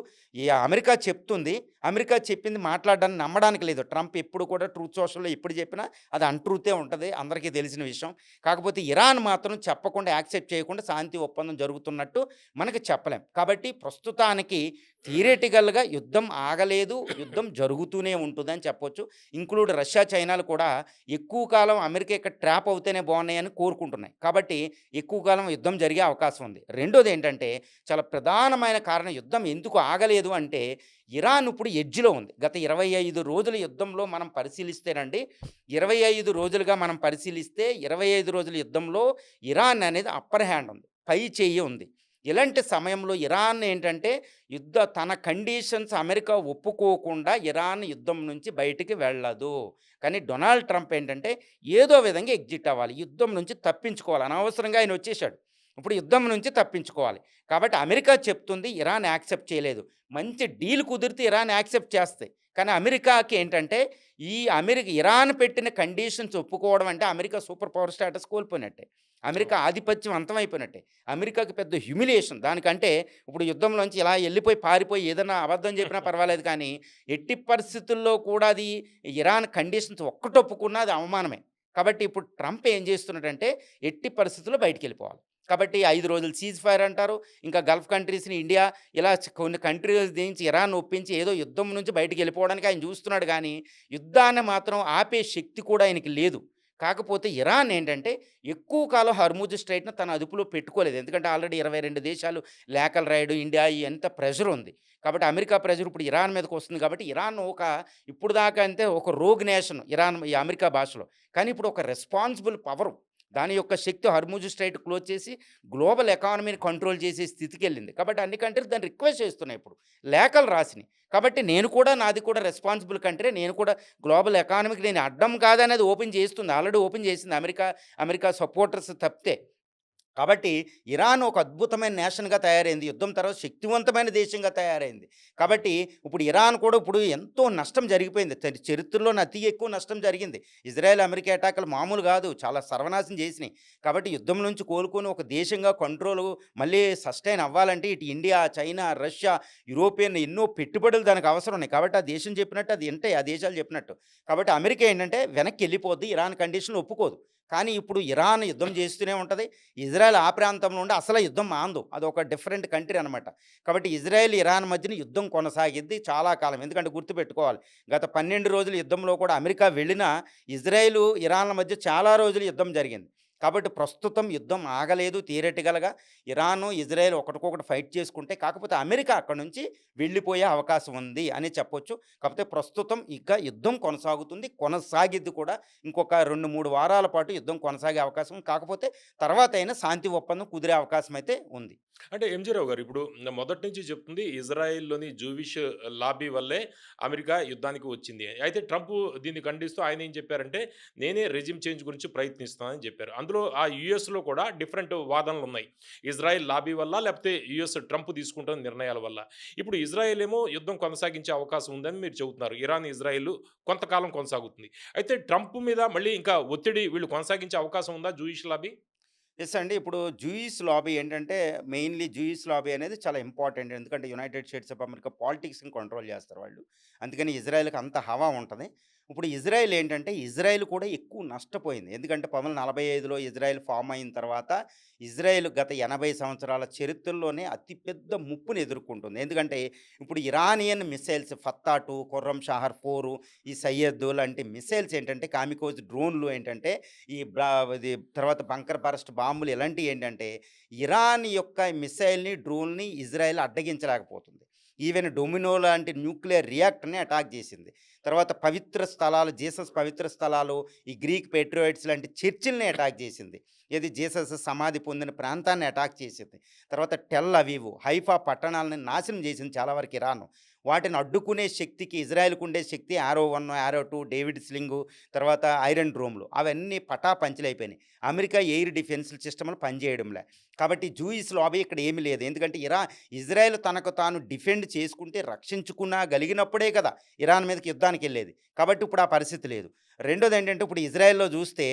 అమెరికా చెప్తుంది. అమెరికా చెప్పింది మాట్లాడడానికి నమ్మడానికి లేదు. ట్రంప్ ఎప్పుడు కూడా ట్రూత్ సోషల్‌లో ఎప్పుడు చెప్పినా అది అన్‌ట్రూతే ఉంటది. అందరికీ తెలిసిన విషయం. కాకపోతే ఇరాన్ మాత్రం చెప్పకుండా, యాక్సెప్ట్ చేయకుండా శాంతి ఒప్పందం జరుగుతున్నట్టు మనకి చెప్పలేం. కాబట్టి ప్రస్తుతానికి థియరిటికల్‌గా యుద్ధం ఆగలేదు. యుద్ధం జరుగుతూనే ఉంటుందని చెప్పొచ్చు. ఇంక్లూడ్ రష్యా, చైనాలు కూడా ఎక్కువ కాలం అమెరికా ఇక్కడ ట్రాప్ అవుతేనే బాగున్నాయని కోరుకుంటున్నాయి. కాబట్టి ఎక్కువ కాలం యుద్ధం జరిగే అవకాశం ఉంది. రెండోదేంటంటే, చాలా ప్రధానమైన కారణం యుద్ధం ఎందుకు ఆగలేదు అంటే, ఇరాన్ ఇప్పుడు ఎడ్జ్‌లో ఉంది. గత 25 రోజుల యుద్ధంలో మనం పరిశీలిస్తేనండి, 25 రోజులుగా మనం పరిశీలిస్తే 25 రోజుల యుద్ధంలో ఇరాన్ అనేది అప్పర్ హ్యాండ్ ఉంది. పై చెయ్యి ఉంది. ఇలాంటి సమయంలో ఇరాన్ ఏంటంటే తన కండిషన్స్ అమెరికా ఒప్పుకోకుండా ఇరాన్ యుద్ధం నుంచి బయటికి వెళ్ళదు. కానీ డొనాల్డ్ ట్రంప్ ఏంటంటే ఏదో విధంగా ఎగ్జిట్ అవ్వాలి. యుద్ధం నుంచి తప్పించుకోవాలి. అనవసరంగా ఆయన వచ్చేసాడు. ఇప్పుడు యుద్ధం నుంచి తప్పించుకోవాలి. కాబట్టి అమెరికా చెప్తుంది, ఇరాన్ యాక్సెప్ట్ చేయలేదు. మంచి డీల్ కుదిరితే ఇరాన్ యాక్సెప్ట్ చేస్తాయి. కానీ అమెరికాకి ఏంటంటే ఇరాన్ పెట్టిన కండిషన్స్ ఒప్పుకోవడం అంటే అమెరికా సూపర్ పవర్ స్టేటస్ కోల్పోయినట్టే. అమెరికా ఆధిపత్యం అంతమైపోయినట్టే. అమెరికాకి పెద్ద హ్యూమిలియేషన్. దానికంటే ఇప్పుడు యుద్ధంలోంచి ఇలా వెళ్ళిపోయి, పారిపోయి ఏదైనా అబద్ధం చెప్పినా పర్వాలేదు కానీ, ఎట్టి పరిస్థితుల్లో కూడా అది ఇరాన్ కండిషన్స్ ఒక్కటి ఒప్పుకున్నా అది అవమానమే. కాబట్టి ఇప్పుడు ట్రంప్ ఏం చేస్తున్నాడంటే ఎట్టి పరిస్థితుల్లో బయటికెళ్ళిపోవాలి. కాబట్టి 5 రోజులు సీజ్ ఫైర్ అంటారు. ఇంకా గల్ఫ్ కంట్రీస్‌ని ఇండియా ఇలా కొన్ని కంట్రీస్ నుంచి ఇరాన్ ఒప్పించి ఏదో యుద్ధం నుంచి బయటికెళ్ళిపోవడానికి ఆయన చూస్తున్నాడు గానీ, యుద్ధాన్ని మాత్రం ఆపే శక్తి కూడా ఆయనకి లేదు. కాకపోతే ఇరాన్ ఏంటంటే ఎక్కువ కాలం హర్ముజ్ స్ట్రైట్‌ని తన అదుపులో పెట్టుకోలేదు. ఎందుకంటే ఆల్రెడీ 22 దేశాలు లేఖలు రాయడం, ఇండియా ఎంత ప్రెషర్ ఉంది. కాబట్టి అమెరికా ప్రెషర్ ఇప్పుడు ఇరాన్ మీదకి వస్తుంది. కాబట్టి ఇరాన్ ఇప్పుడు దాకా అంటే ఒక రోగ్ నేషన్ ఇరాన్, ఈ అమెరికా భాషలో. కానీ ఇప్పుడు ఒక రెస్పాన్సిబుల్ పవరు. దాని యొక్క శక్తి హర్ముజ్ స్ట్రైట్ క్లోజ్ చేసి గ్లోబల్ ఎకానమీని కంట్రోల్ చేసే స్థితికెళ్ళింది. కాబట్టి అన్ని కంట్రీలు దాన్ని రిక్వెస్ట్ చేస్తున్నాయి ఇప్పుడు. లేఖలు రాసినాయి. కాబట్టి నాది కూడా రెస్పాన్సిబుల్ కంట్రీ. నేను కూడా గ్లోబల్ ఎకానమీకి నేను అడ్డం కాదనేది ఓపెన్ చేస్తుంది. ఆల్రెడీ ఓపెన్ చేసింది అమెరికా సపోర్టర్స్ తప్పితే. కాబట్టి ఇరాన్ ఒక అద్భుతమైన నేషన్‌గా తయారైంది. యుద్ధం తర్వాత శక్తివంతమైన దేశంగా తయారైంది. కాబట్టి ఇప్పుడు ఇరాన్ కూడా ఎంతో నష్టం జరిగిపోయింది. చరిత్రలోనే అతి ఎక్కువ నష్టం జరిగింది. ఇజ్రాయెల్, అమెరికా అటాకులు మామూలు కాదు. చాలా సర్వనాశనం చేసినాయి. కాబట్టి యుద్ధం నుంచి కోలుకొని ఒక దేశంగా కంట్రోల్ మళ్ళీ సస్టైన్ అవ్వాలంటే ఇటు ఇండియా, చైనా, రష్యా, యూరోపియన్ ఎన్నో పెట్టుబడులు దానికి అవసరం ఉన్నాయి. కాబట్టి ఆ దేశం చెప్పినట్టు అది వింటాయి. ఆ దేశాలు చెప్పినట్టు. కాబట్టి అమెరికా ఏంటంటే వెనక్కి వెళ్ళిపోద్ది. ఇరాన్ కండిషన్‌లు ఒప్పుకోదు. కానీ ఇప్పుడు ఇరాన్ యుద్ధం చేస్తూనే ఉంటది. ఇజ్రాయెల్ ఆ ప్రాంతంలో ఉండి అసలు యుద్ధం మానదు. అదొక డిఫరెంట్ కంట్రీ అనమాట. కాబట్టి ఇజ్రాయెల్, ఇరాన్ మధ్యన యుద్ధం కొనసాగిద్ది చాలా కాలం. ఎందుకంటే గుర్తుపెట్టుకోవాలి, గత 12 రోజుల యుద్ధంలో కూడా అమెరికా వెళ్ళినా ఇజ్రాయెల్, ఇరాన్ల మధ్య చాలా రోజులు యుద్ధం జరిగింది. కాబట్టి ప్రస్తుతం యుద్ధం ఆగలేదు. థియరిటికల్‌గా ఇరాను, ఇజ్రాయెల్ ఒకటికొకటి ఫైట్ చేసుకుంటే, కాకపోతే అమెరికా అక్కడి నుంచి వెళ్ళిపోయే అవకాశం ఉంది అని చెప్పొచ్చు. కాకపోతే ప్రస్తుతం ఇక యుద్ధం కొనసాగుతుంది. కొనసాగిద్ది కూడా. ఇంకొక 2, 3 వారాల పాటు యుద్ధం కొనసాగే అవకాశం. కాకపోతే తర్వాతైనా శాంతి ఒప్పందం కుదిరే అవకాశం అయితే ఉంది. అంటే ఎంజీరావు గారు ఇప్పుడు మొదటి నుంచి చెప్తుంది ఇజ్రాయెల్‌లోని జూవిష్ లాబీ వల్లే అమెరికా యుద్ధానికి వచ్చింది. అయితే ట్రంప్ దీన్ని ఖండిస్తూ ఆయన ఏం చెప్పారంటే, నేనే రెజిమ్ చేంజ్ గురించి ప్రయత్నిస్తున్నానని చెప్పారు. అందులో ఆ యూఎస్‌లో కూడా డిఫరెంట్ వాదనలున్నాయి. ఇజ్రాయెల్ లాబీ వల్ల లేకపోతే యూఎస్ ట్రంప్ తీసుకుంటున్న నిర్ణయాల వల్ల. ఇప్పుడు ఇజ్రాయెల్ ఏమో యుద్ధం కొనసాగించే అవకాశం ఉందని మీరు చెబుతున్నారు. ఇరాన్, ఇజ్రాయెల్ కొంతకాలం కొనసాగుతుంది. అయితే ట్రంప్ మీద మళ్ళీ ఇంకా ఒత్తిడి వీళ్ళు కొనసాగించే అవకాశం ఉందా జూయిష్ లాబీ? యెస్ అండి. ఇప్పుడు జూయిస్ లాబీ ఏంటంటే, మెయిన్‌లీ జూయిస్ లాబీ అనేది చాలా ఇంపార్టెంట్. ఎందుకంటే యునైటెడ్ స్టేట్స్ ఆఫ్ అమెరికా పాలిటిక్స్‌ని కంట్రోల్ చేస్తారు వాళ్ళు. అందుకని ఇజ్రాయెల్‌కి అంత హవా ఉంటది. ఇప్పుడు ఇజ్రాయెల్ ఏంటంటే, ఇజ్రాయెల్ కూడా ఎక్కువ నష్టపోయింది. ఎందుకంటే 1945లో ఇజ్రాయెల్ ఫార్మ్ అయిన తర్వాత, ఇజ్రాయెల్ గత 80 సంవత్సరాల చరిత్రలోనే అతిపెద్ద ముప్పుని ఎదుర్కొంటుంది. ఎందుకంటే ఇప్పుడు ఇరానియన్ మిస్సైల్స్ 'ఫత్తా-2', 'ఖుర్రం షాహర్ 4' ఈ 'సయ్యద్' లాంటి మిస్సైల్స్ ఏంటంటే, కామికోజ్ డ్రోన్‌లు ఏంటంటే, ఈ ఇది తర్వాత బంకర్ బరస్ట్ బాంబులు ఇలాంటివి ఏంటంటే, ఇరాన్ యొక్క మిస్సైల్‌ని, డ్రోన్‌ని ఇజ్రాయెల్ అడ్డగించలేకపోతుంది. ఈవెన్ డొమినో లాంటి న్యూక్లియర్ రియాక్టర్‌ని అటాక్ చేసింది. తర్వాత పవిత్ర స్థలాలు, జీసస్ పవిత్ర స్థలాలు, ఈ గ్రీక్ పేట్రియాట్స్ లాంటి చర్చిల్ని అటాక్ చేసింది. ఏది జీసస్ సమాధి పొందిన ప్రాంతాన్ని అటాక్ చేసింది. తర్వాత టెల్ అవీవ్, హైఫా పట్టణాలను నాశనం చేసింది చాలా వరకు ఇరాను. వాటిని అడ్డుకునే శక్తికి ఇజ్రాయెల్‌కు ఉండే శక్తి యారో 1, యారో 2, డేవిడ్ స్లింగు, తర్వాత ఐరన్ డ్రోమ్‌లు అవన్నీ పటాపంచలైపోయినాయి. అమెరికా ఎయిర్ డిఫెన్స్ సిస్టమ్‌లు పనిచేయడంలే. కాబట్టి జూయిస్ లాబీ ఇక్కడ ఏమీ లేదు. ఎందుకంటే ఇజ్రాయెల్ తనకు తాను డిఫెండ్ చేసుకుంటే రక్షించుకునగలిగినప్పుడే కదా ఇరాన్ మీదకి యుద్ధానికెళ్ళేది. కాబట్టి ఇప్పుడు ఆ పరిస్థితి లేదు. రెండోదేంటంటే, ఇప్పుడు ఇజ్రాయెల్‌లో చూస్తే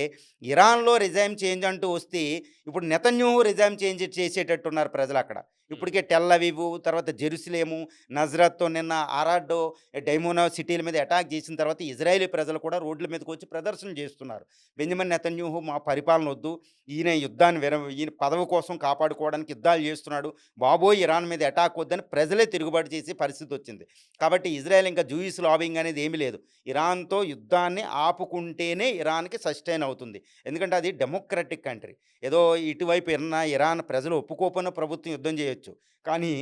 ఇరాన్‌లో రిజైమ్ చేంజ్ అంటూ వస్తే, ఇప్పుడు నెతన్యాహు రిజైమ్ చేంజ్ చేసేటట్టున్నారు ప్రజలక్కడ. హ్మ్. ఇప్పటికే టెల్ అవీవు, తర్వాత జెరూసలేము, నజరత్, నిన్న అరాడో, డైమోనా సిటీల మీద అటాక్ చేసిన తర్వాత ఇజ్రాయేలీ ప్రజలు కూడా రోడ్ల మీదకొచ్చి ప్రదర్శనలు చేస్తున్నారు. బెంజమిన్ నెతన్యాహు మా పరిపాలన వద్దు. ఈయన యుద్ధాన్ని ఈయన పదవి కోసం కాపాడుకోవడానికి యుద్ధాలు చేస్తున్నాడు. బాబోయ్! ఇరాన్ మీద అటాక్ వద్దని ప్రజలే తిరుగుబాటు చేసే పరిస్థితి వచ్చింది. కాబట్టి ఇజ్రాయెల్ ఇంకా జూయిస్ లాబింగ్ అనేది ఏమీ లేదు. ఇరాన్‌తో యుద్ధాన్ని ఆపుకుంటేనే ఇరాన్‌కి సస్టైన్ అవుతుంది. ఎందుకంటే అది డెమోక్రటిక్ కంట్రీ. ఏదో ఇటువైపు ఇరాన్ ప్రజలు ఒప్పుకోకపోయినా ప్రభుత్వం యుద్ధం చేయొచ్చు. కానీ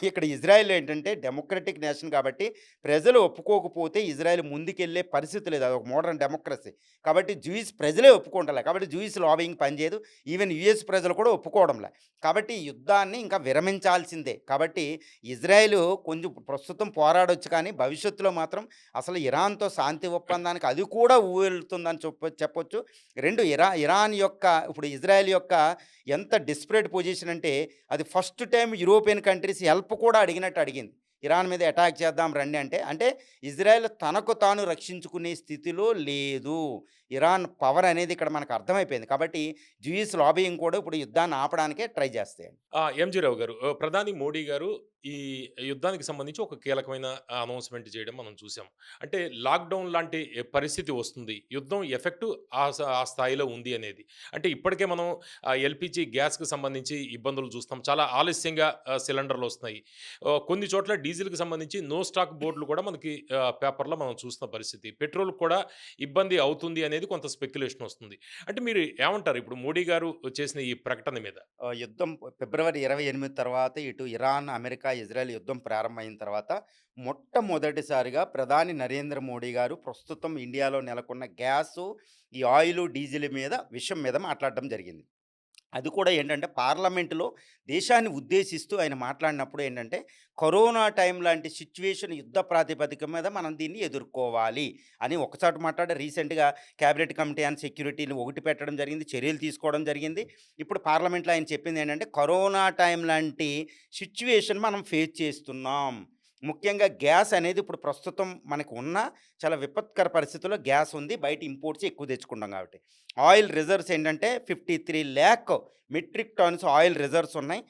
ఇక్కడ ఇజ్రాయెల్ ఏంటంటే డెమోక్రటిక్ నేషన్ కాబట్టి ప్రజలు ఒప్పుకోకపోతే ఇజ్రాయెల్ ముందుకెళ్ళే పరిస్థితి లేదు. అదొక మోడర్న్ డెమోక్రసీ. కాబట్టి జూయిస్ ప్రజలే ఒప్పుకోవట్లే. కాబట్టి జూయిస్ లాబింగ్ పనిచేయదు. ఈవెన్ యూఎస్ ప్రజలు కూడా ఒప్పుకోవడంలే. కాబట్టి ఈ యుద్ధాన్ని ఇంకా విరమించాల్సిందే. కాబట్టి ఇజ్రాయెల్ కొంచెం ప్రస్తుతం పోరాడొచ్చు కానీ భవిష్యత్తులో మాత్రం అసలు ఇరాన్‌తో శాంతి ఒప్పందానికి అది కూడా ఊవెళ్తుందని చెప్పొచ్చు. 2 ఇరాన్ యొక్క ఇప్పుడు ఇజ్రాయెల్ యొక్క ఎంత డెస్పరేట్ పొజిషన్ అంటే, అది first time European countries help కూడా అడిగినట్టు అడిగింది. ఇరాన్ మీద అటాక్ చేద్దాం రండి అంటే. అంటే ఇజ్రాయెల్ తనకు తాను రక్షించుకునే స్థితిలో లేదు. ఇరాన్ పవర్ అనేది ఇక్కడ మనకు అర్థమైపోయింది. కాబట్టి యూఎస్ లాబియింగ్ కూడా ఇప్పుడు యుద్ధాన్ని ఆపడానికే ట్రై చేస్తాయండి. ఎంజీ రావు గారు, ప్రధాని మోడీ గారు ఈ యుద్ధానికి సంబంధించి ఒక కీలకమైన అనౌన్స్‌మెంట్ చేయడం మనం చూసాం. అంటే లాక్‌డౌన్ లాంటి పరిస్థితి వస్తుంది. యుద్ధం ఎఫెక్టు ఆ స్థాయిలో ఉంది అనేది. అంటే ఇప్పటికే మనం ఎల్‌పీజీ గ్యాస్‌కి సంబంధించి ఇబ్బందులు చూస్తాం. చాలా ఆలస్యంగా సిలిండర్‌లొస్తున్నాయి. కొన్ని చోట్ల డీజిల్‌కి సంబంధించి నో స్టాక్ బోర్డులు కూడా మనకి పేపర్‌లో మనం చూస్తున్న పరిస్థితి. పెట్రోల్‌కి కూడా ఇబ్బంది అవుతుంది అనేది కొంత స్పెక్యులేషన్ వస్తుంది. అంటే మీరు ఏమంటారు ఇప్పుడు మోడీ గారు చేసిన ఈ ప్రకటన మీద? యుద్ధం ఫిబ్రవరి 28 తర్వాత ఇటు ఇరాన్, అమెరికా, ఇజ్రాయెల్ యుద్ధం ప్రారంభమైన తర్వాత మొట్టమొదటిసారిగా ప్రధాని నరేంద్ర మోడీ గారు ప్రస్తుతం ఇండియాలో నెలకొన్న గ్యాసు, ఈ ఆయిలు, డీజిల్ మీద విషయం మీద మాట్లాడడం జరిగింది. అది కూడా ఏంటంటే పార్లమెంటులో దేశాన్ని ఉద్దేశిస్తూ ఆయన మాట్లాడినప్పుడు ఏంటంటే, కరోనా టైం లాంటి సిట్యుయేషన్ యుద్ధ ప్రాతిపదిక మీద మనం దీన్ని ఎదుర్కోవాలి అని ఒకచోట మాట్లాడి రీసెంట్‌గా క్యాబినెట్ కమిటీ ఆన్ సెక్యూరిటీని ఒకటి పెట్టడం జరిగింది. చర్యలు తీసుకోవడం జరిగింది. ఇప్పుడు పార్లమెంట్‌లో ఆయన చెప్పింది ఏంటంటే, కరోనా టైం లాంటి సిట్యుయేషన్ మనం ఫేస్ చేస్తున్నాం. ముఖ్యంగా గ్యాస్ అనేది ఇప్పుడు ప్రస్తుతం మనకు ఉన్న చాలా విపత్కర పరిస్థితుల్లో గ్యాస్ ఉంది. బయట ఇంపోర్ట్స్ ఎక్కువ తెచ్చుకుంటాం కాబట్టి. ఆయిల్ రిజర్వ్స్ ఏంటంటే 53,00,000 మెట్రిక్ టన్స్ ఆయిల్ రిజర్వ్స్ ఉన్నాయి.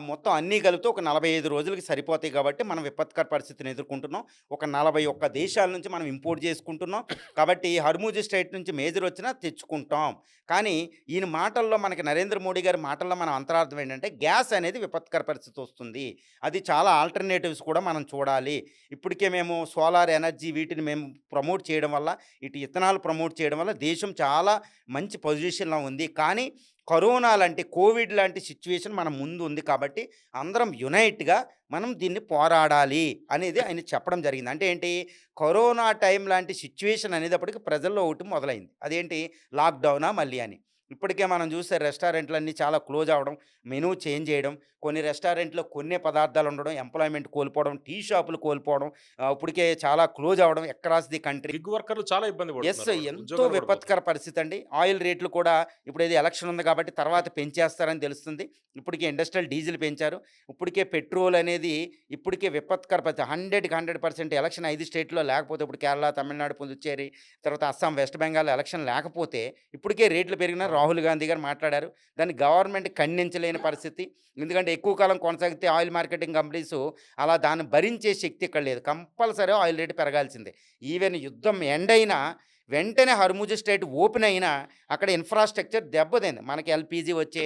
మొత్తం అన్నీ కలిపితే ఒక 45 రోజులకి సరిపోతాయి కాబట్టి మనం విపత్కర పరిస్థితిని ఎదుర్కొంటున్నాం. ఒక 41 దేశాల నుంచి మనం ఇంపోర్ట్ చేసుకుంటున్నాం. కాబట్టి హర్ముజ్ స్ట్రెయిట్ నుంచి మేజర్ వచ్చినా తెచ్చుకుంటాం. కానీ ఈయన మాటల్లో మనకి నరేంద్ర మోడీ గారి మాటల్లో మనం అంతరార్థం ఏంటంటే గ్యాస్ అనేది విపత్కర పరిస్థితి వస్తుంది. అది చాలా ఆల్టర్‌నేటివ్స్ కూడా మనం చూడాలి. ఇప్పటికే మేము సోలార్ ఎనర్జీ వీటిని మేము ప్రమోట్ చేయడం వల్ల, ఇటు ఇథనాల్ ప్రమోట్ చేయడం వల్ల దేశం చాలా మంచి పొజిషన్‌లో ఉంది. కానీ కరోనా లాంటి, కోవిడ్ లాంటి సిట్యుయేషన్ మన ముందు ఉంది కాబట్టి అందరం యునైట్‌గా మనం దీన్ని పోరాడాలి అనేది ఆయన చెప్పడం జరిగింది. అంటే ఏంటి? కరోనా టైం లాంటి సిట్యుయేషన్ అనేటప్పటికి ప్రజల్లో ఒకటి మొదలైంది. అదేంటి? లాక్‌డౌనా మళ్ళీ అని. ఇప్పటికే మనం చూస్తే రెస్టారెంట్‌లన్నీ చాలా క్లోజ్ అవ్వడం, మెనూ చేంజ్ చేయడం, కొన్ని రెస్టారెంట్‌లో కొన్నే పదార్థాలు ఉండడం, ఎంప్లాయ్‌మెంట్ కోల్పోవడం, టీ షాపులు కోల్పోవడం, ఇప్పటికే చాలా క్లోజ్ అవ్వడం అక్రాస్ ది కంట్రీ. గిగ్ వర్కర్లు చాలా ఇబ్బంది యెస్. పడుతున్నారు వాళ్ళు. ఎంతో ఉద్యోగాలు కూడా పోతున్నాయి. విపత్కర పరిస్థితండి. ఆయిల్ రేట్లు కూడా ఇప్పుడేదో ఎలక్షన్ ఉంది కాబట్టి తర్వాత పెంచేస్తారని తెలుస్తుంది. ఇప్పటికే ఇండస్ట్రియల్ డీజిల్ పెంచారు. ఇప్పటికే పెట్రోల్ అనేది ఇప్పటికే విపత్కర పరిస్థితి. 100కి 100% ఎలక్షన్ 5 స్టేట్‌లో లేకపోతే ఇప్పుడు కేరళ, తమిళనాడు, పుదుచ్చేరి, తర్వాత అస్సాం, వెస్ట్ బెంగాల్ ఎలక్షన్ లేకపోతే ఇప్పటికే రేట్లు పెరిగినా అవును. రాహుల్ గాంధీ గారు మాట్లాడారు. దాన్ని గవర్నమెంట్ ఖండించలేని పరిస్థితి. ఎందుకంటే ఎక్కువ కాలం కొనసాగితే ఆయిల్ మార్కెటింగ్ కంపెనీసు అలా దాన్ని భరించే శక్తి ఇక్కడ లేదు. కంపల్సరీ ఆయిల్ రేట్ పెరగాల్సిందే. ఈవెన్ యుద్ధం ఎండ్ అయినా వెంటనే హర్ముజ్ స్ట్రెయిట్ ఓపెన్ అయినా అక్కడ ఇన్‌ఫ్రాస్ట్రక్చర్ దెబ్బతింది. మనకి ఎల్‌పీజీ వచ్చే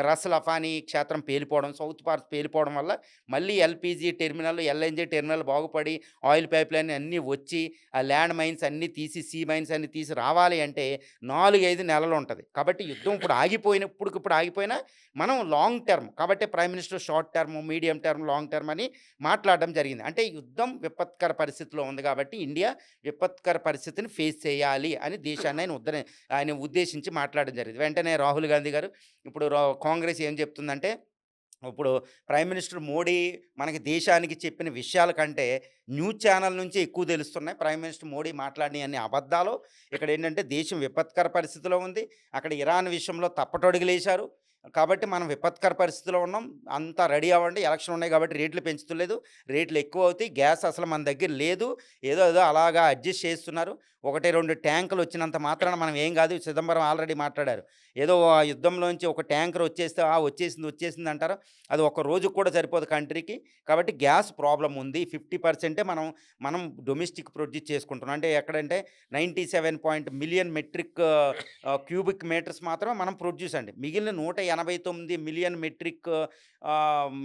రస్ లఫానీ క్షేత్రం పేలిపోవడం, సౌత్ పార్క్ పేలిపోవడం వల్ల మళ్ళీ ఎల్‌పీజీ టెర్మినల్, ఎల్‌ఎన్‌జీ టెర్మినల్ బాగుపడి ఆయిల్ పైప్‌లైన్ అన్నీ వచ్చి ఆ ల్యాండ్ మైన్స్ అన్నీ తీసి, సీ మైన్స్ అన్నీ తీసి రావాలి అంటే 4, 5 నెలలు ఉంటది. కాబట్టి యుద్ధం ఇప్పుడు ఇప్పటికిప్పుడు ఆగిపోయినా మనం లాంగ్ టర్మ్ కాబట్టి prime minister short term, medium term, long term అని మాట్లాడడం జరిగింది. అంటే యుద్ధం విపత్కర పరిస్థితిలో ఉంది కాబట్టి ఇండియా విపత్కర పరిస్థితిని ఫేస్ చేయాలి అని దేశాన్ని ఆయన ఉద్దేశించి మాట్లాడడం జరిగింది. వెంటనే రాహుల్ గాంధీ గారు ఇప్పుడు కాంగ్రెస్ ఏం చెప్తుందంటే, ఇప్పుడు ప్రైమ్ మినిస్టర్ మోడీ మనకి దేశానికి చెప్పిన విషయాల కంటే న్యూస్ ఛానల్ నుంచి ఎక్కువ తెలుస్తున్నాయి. ప్రైమ్ మినిస్టర్ మోడీ మాట్లాడినయన్ని అబద్ధాలు. ఇక్కడేంటంటే దేశం విపత్కర పరిస్థితిలో ఉంది. అక్కడ ఇరాన్ విషయంలో తప్పటడుగులేశారు. కాబట్టి మనం విపత్కర పరిస్థితిలో ఉన్నాం. అంతా రెడీ అవ్వండి. ఎలక్షన్ ఉన్నాయి కాబట్టి రేట్లు పెంచుతలేదు. రేట్లు ఎక్కువవుతాయి. గ్యాస్ అసలు మన దగ్గర లేదు. ఏదో అలాగా అడ్జస్ట్ చేస్తున్నారు. 1, 2 ట్యాంకులు వచ్చినంత మాత్రాన మనం ఏం కాదు. చిదంబరం ఆల్రెడీ మాట్లాడారు. ఏదో ఆ యుద్ధంలోంచి ఒక ట్యాంకర్ వచ్చేస్తే వచ్చేసింది అంటారు. అది ఒక రోజుకి కూడా సరిపోదు కంట్రీకి. కాబట్టి గ్యాస్ ప్రాబ్లమ్ ఉంది. 50% మనం డొమెస్టిక్ ప్రొడ్యూస్ చేసుకుంటున్నాం. అంటే ఎక్కడంటే 97 మిలియన్ మెట్రిక్ క్యూబిక్ మీటర్స్ మాత్రమే మనం ప్రొడ్యూస్ అండి. మిగిలిన 189 మిలియన్ మెట్రిక్